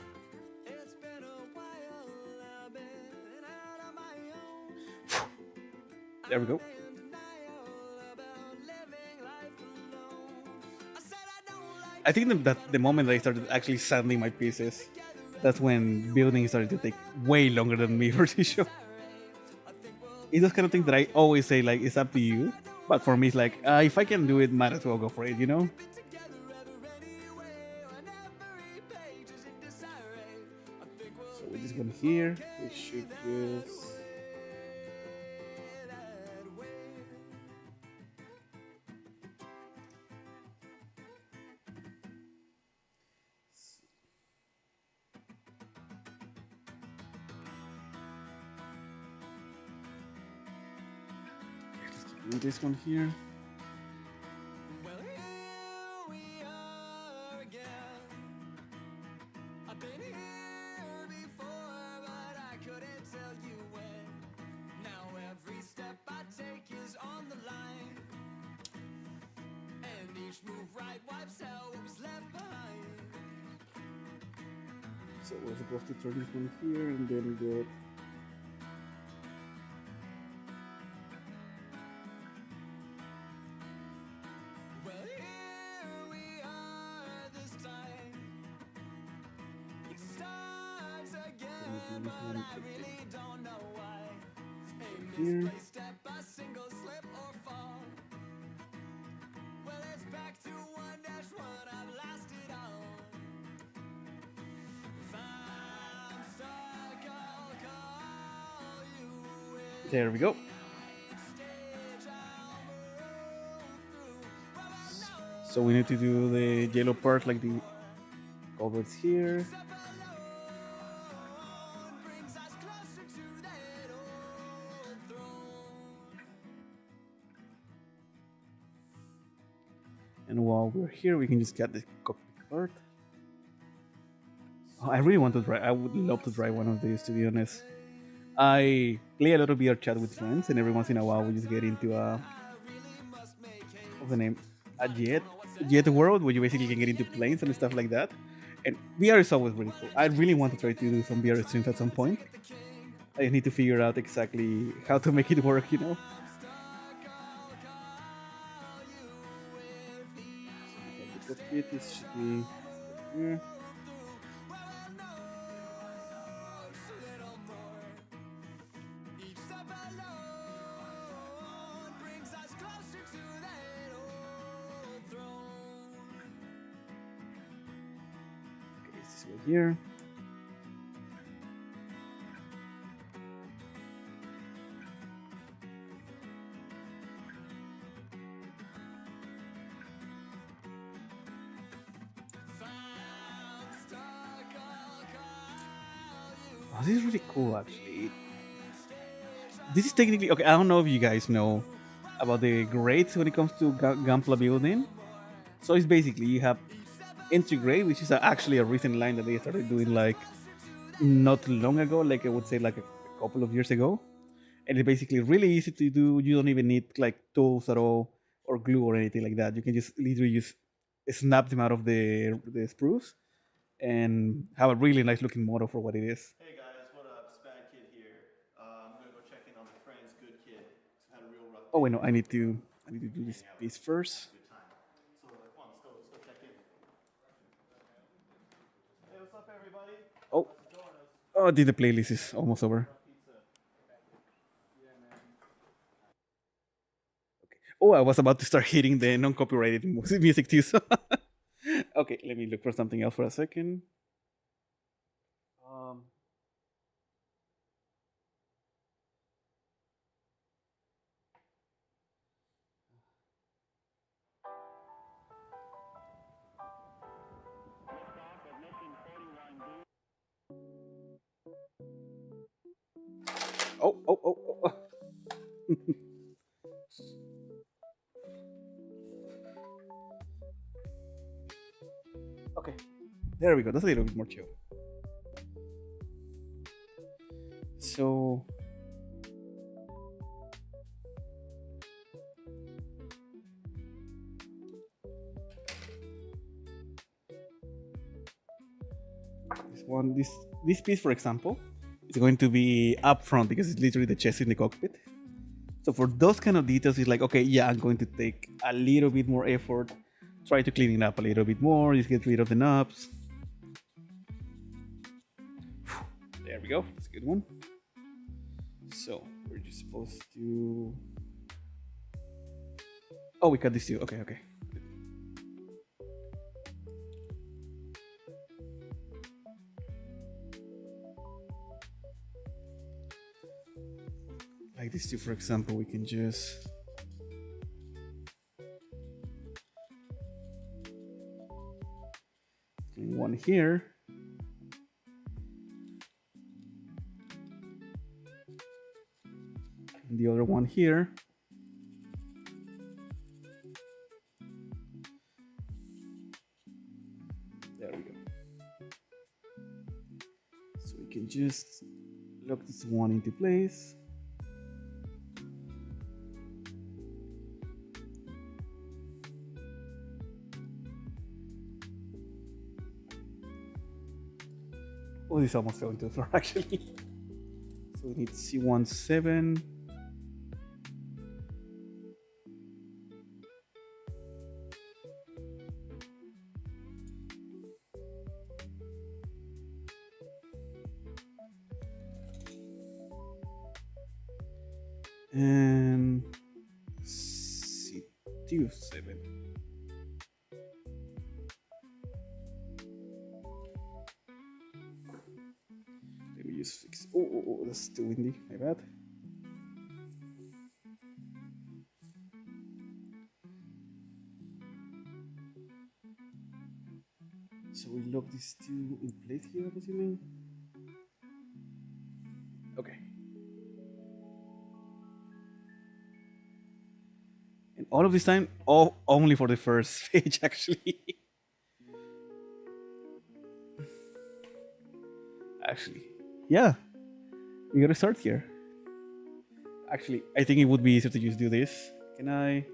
There we go. I think that the moment I started actually sanding my pieces, that's when building started to take way longer than me for this show. It's those kind of things that I always say, like, it's up to you. But for me, it's like, if I can do it, might as well go for it, you know? So with this one here, we should just... this one here. Well, here we are again. I've been here before, but I couldn't tell you when. Now every step I take is on the line, and each move right wipes out what was left behind. So we're supposed to turn this one here and then get... Here. There we go. So we need to do the yellow part, like the culverts here. And while we're here, we can just get the copy part. Oh, I really want to try. I would love to try one of these, to be honest. I play a lot of VR chat with friends, and every once in a while we just get into what's the name? A jet world, where you basically can get into planes and stuff like that. And VR is always really cool. I really want to try to do some VR streams at some point. I need to figure out exactly how to make it work, you know. The cockpit should be here. This is here. Oh, this is really cool, actually. This is technically okay. I don't know if you guys know about the grades when it comes to Gampla building. So it's basically you have entry grade, which is actually a recent line that they started doing like not long ago, like I would say like a couple of years ago. And it's basically really easy to do. You don't even need like tools at all or glue or anything like that. You can just literally just snap them out of the spruce and have a really nice looking model for what it is. Hey guys, what up? Spad Kid here. I'm gonna go check in on my friend's good kid. He's had a real rough Oh day. wait, no, I need to do this piece first. Good time. So come on, let's go check in. Hey, what's up, everybody? Oh, the playlist is almost over. Oh, I was about to start hitting the non-copyrighted music too. So okay, let me look for something else for a second. Oh. Okay, there we go. That's a little bit more chill. So this piece, for example, is going to be up front because it's literally the chest in the cockpit. So for those kind of details, it's like, okay, yeah, I'm going to take a little bit more effort, try to clean it up a little bit more, just get rid of the knobs. There we go, that's a good one. So we're just supposed to... Oh, we cut this too, okay. Like this too, for example, we can just... one here. And the other one here. There we go. So we can just lock this one into place. Oh, this almost fell into the floor actually. So we need C17. And C27. Let me just fix. Oh, that's too windy. My bad. So we lock these two in place here, I'm assuming. Okay. And all of this time, only for the first page, actually. Actually, yeah, we gotta start here. Actually, I think it would be easier to just do this. Can I?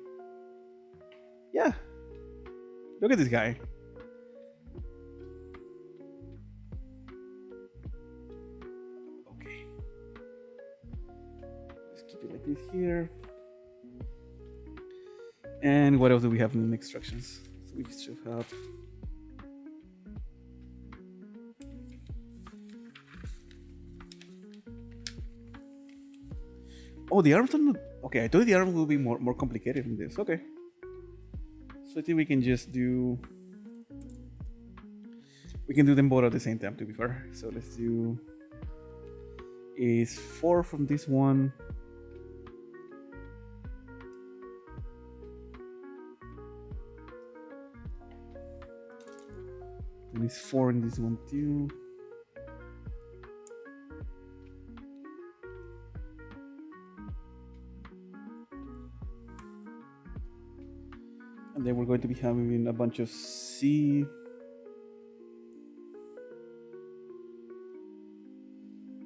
Yeah. Look at this guy. Okay. Let's keep it like this here. And what else do we have in the instructions? So we should have. Oh, the arms are not. Okay, I thought the arms will be more complicated than this. Okay. So I think we can just do. We can do them both at the same time, to be fair. So let's do is 4 from this one. And it's 4 in this one too. And then we're going to be having a bunch of C.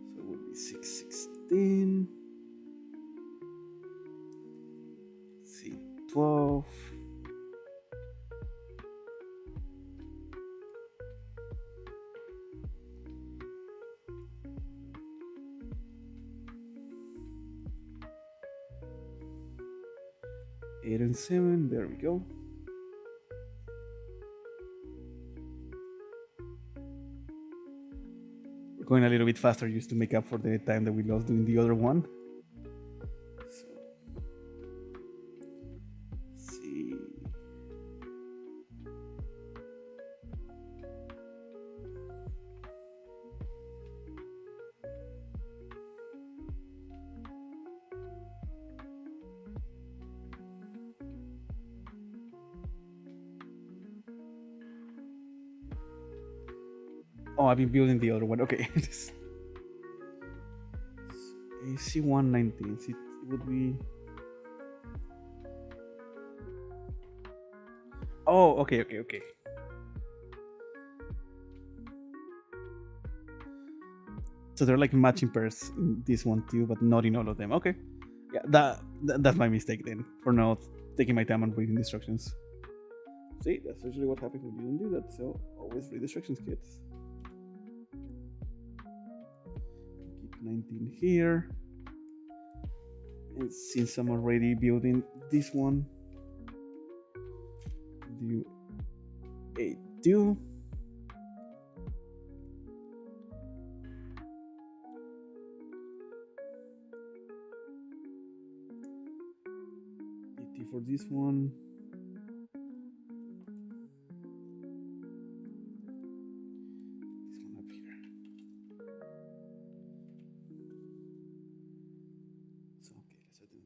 So it would be 6, 16. C, 12. Eight and 7, there we go. We're going a little bit faster just to make up for the time that we lost doing the other one. So, let's see. Oh, I've been building the other one. Okay. AC119. It would be. Oh, okay. So they're like matching pairs in this one too, but not in all of them. Okay. Yeah, that's my mistake then for not taking my time and reading instructions. See, that's usually what happens when you don't do that. So always read instructions, kids. Keep 19 here. And since I'm already building this one, do 8, 2. For this one. This one up here. So okay, let's do this. This would be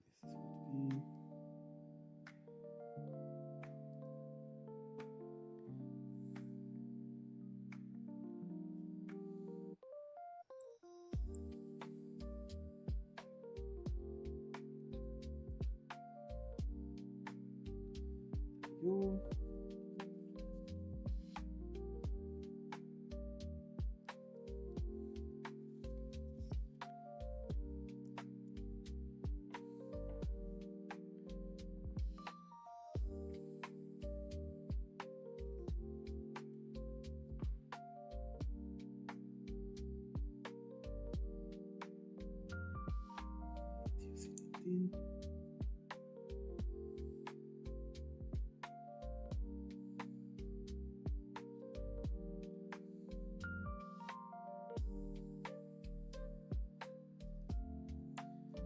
go.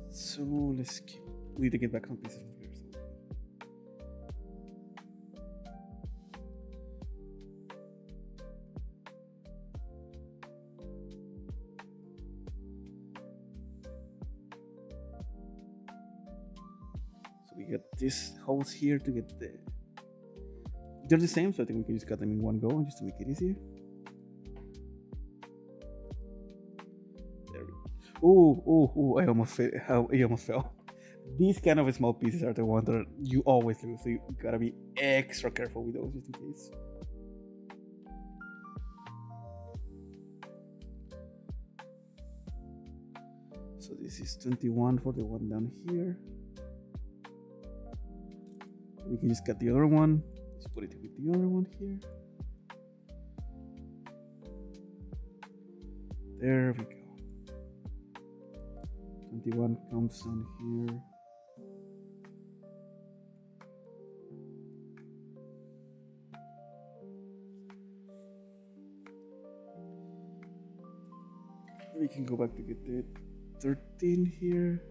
So let's keep. We need to get back some pieces from here. So we got these holes here to get the. They're the same, so I think we can just cut them in one go just to make it easier. There we go. Oh! I almost fell. These kind of small pieces are the ones that you always lose, so you gotta be extra careful with those just in case. So this is 21 for the one down here. We can just cut the other one. Just put it with the other one here. There we go. 21 comes down here. We can go back to get the 13 here.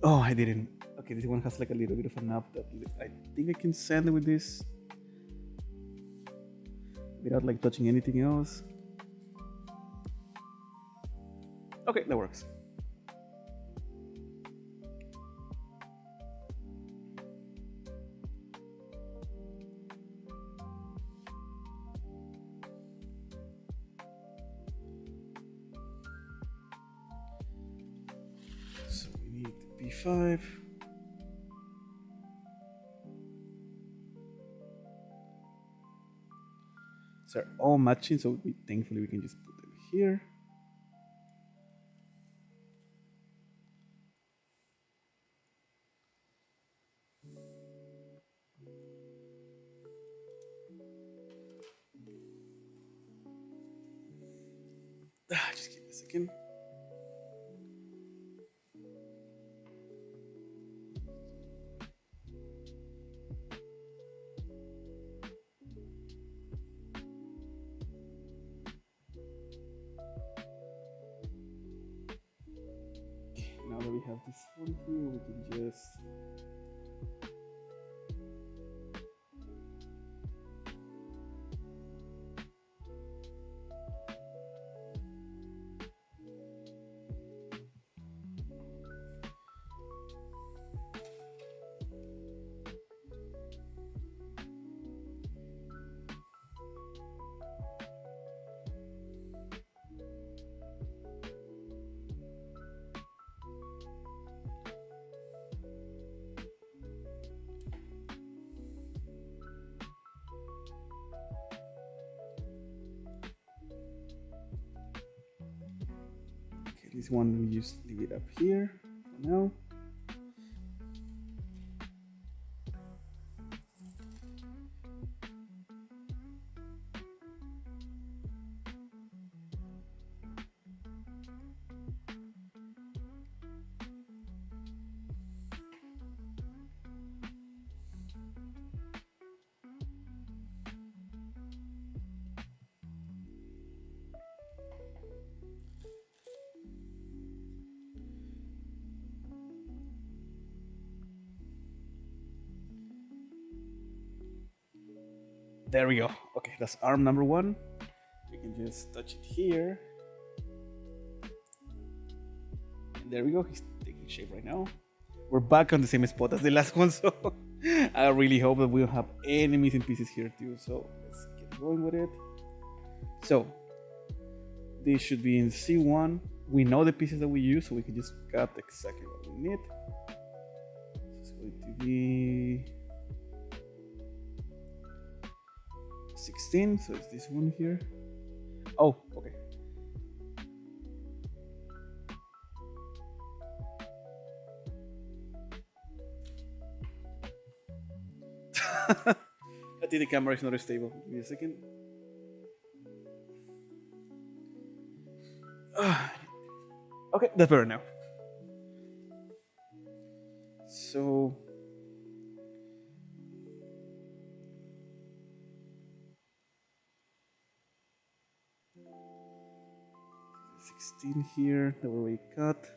Oh, I didn't. Okay, this one has like a little bit of a knob that I think I can sand it with this without like touching anything else. Okay, that works. So we need B5. So they're all matching, so thankfully we can just put them here. Just give me a second. Now that we have this one here, we can just this one we just leave it up here for now. There we go. Okay, that's arm number one. We can just touch it here. And there we go. He's taking shape right now. We're back on the same spot as the last one, so I really hope that we don't have any missing pieces here too. So let's get going with it. So this should be in C1. We know the pieces that we use, so we can just cut exactly what we need. It's going to be 16, so it's this one here. Oh, okay. I think the camera is not stable. Give me a second. Okay, that's better now. So 16 here that we already cut.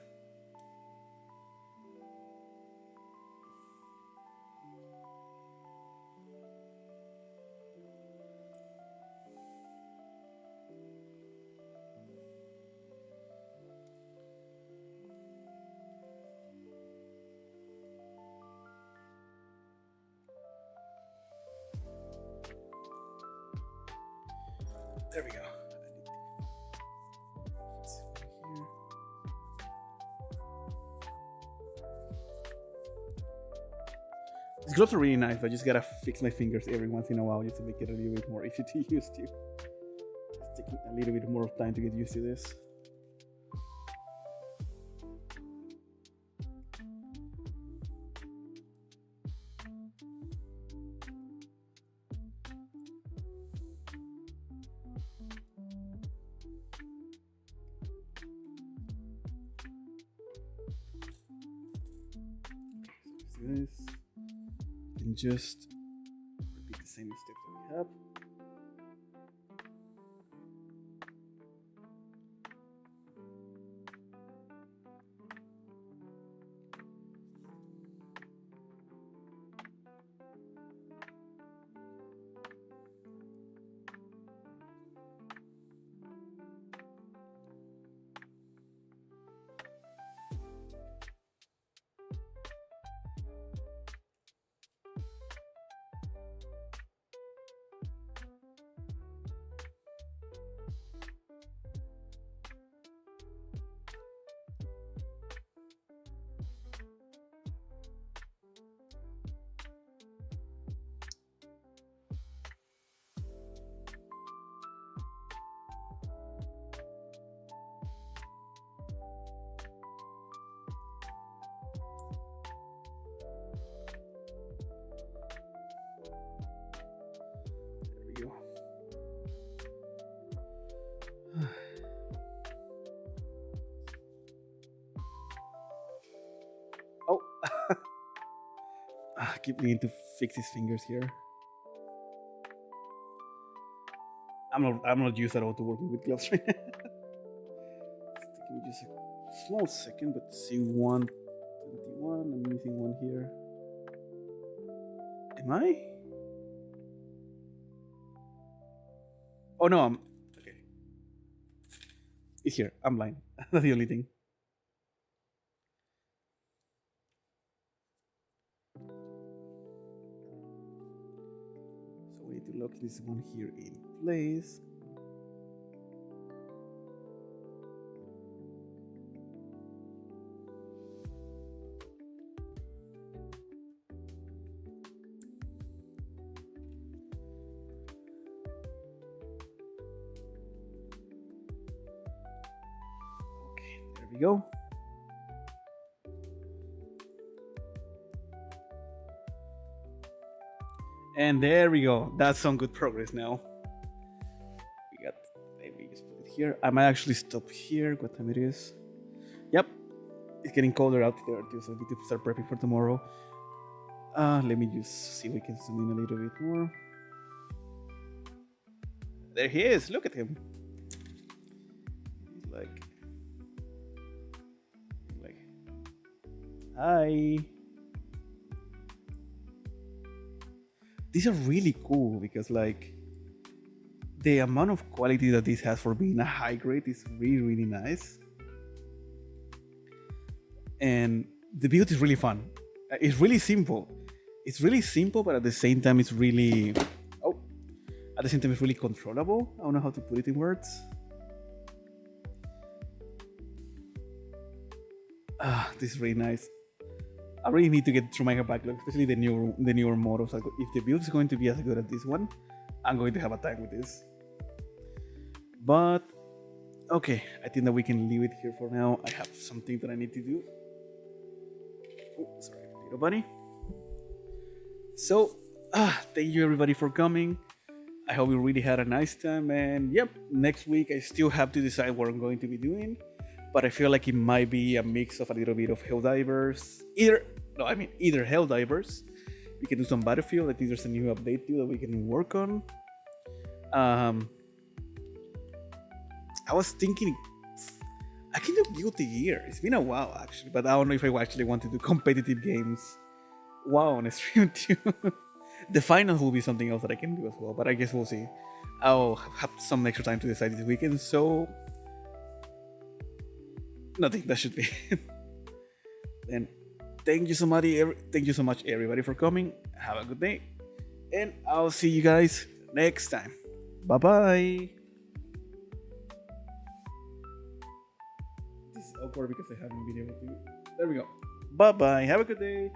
There we go. These gloves are really nice, but I just gotta fix my fingers every once in a while just to make it a little bit more easy to use too. It's taking a little bit more of time to get used to this. This and just repeat the same steps that we have. keep needing to fix his fingers here. I'm not used at all to working with gloves right now. Give me just a small second, but see 121. I'm missing one here. Am I? Oh no, I'm okay. It's here. I'm blind. That's the only thing. So we need to lock this one here in place. Okay, there we go. And there we go. That's some good progress now. We got, maybe just put it here. I might actually stop here. What time it is? Yep. It's getting colder out there too, so I need to start prepping for tomorrow. Let me just see if we can zoom in a little bit more. There he is. Look at him. He's like, hi. These are really cool because like the amount of quality that this has for being a high grade is really, really nice. And the build is really fun. It's really simple. It's really simple, but at the same time, it's really, at the same time, it's really controllable. I don't know how to put it in words. This is really nice. I really need to get through my backlog, especially the newer models. Like, if the build is going to be as good as this one, I'm going to have a time with this. But okay, I think that we can leave it here for now. I have something that I need to do. Oh, sorry, little bunny. So, thank you everybody for coming. I hope you really had a nice time. And yep, next week I still have to decide what I'm going to be doing. But I feel like it might be a mix of a little bit of Helldivers. Either Helldivers. We can do some Battlefield. I think there's a new update too that we can work on. I was thinking I can do Guilty Gear. It's been a while actually, but I don't know if I actually want to do competitive games. Wow, on a stream too. The finals will be something else that I can do as well, but I guess we'll see. I'll have some extra time to decide this weekend, so nothing. That should be it. Then thank you so much everybody for coming. Have a good day, and I'll see you guys next time. Bye bye. This is awkward because I haven't been able to. There we go. Bye bye. Have a good day.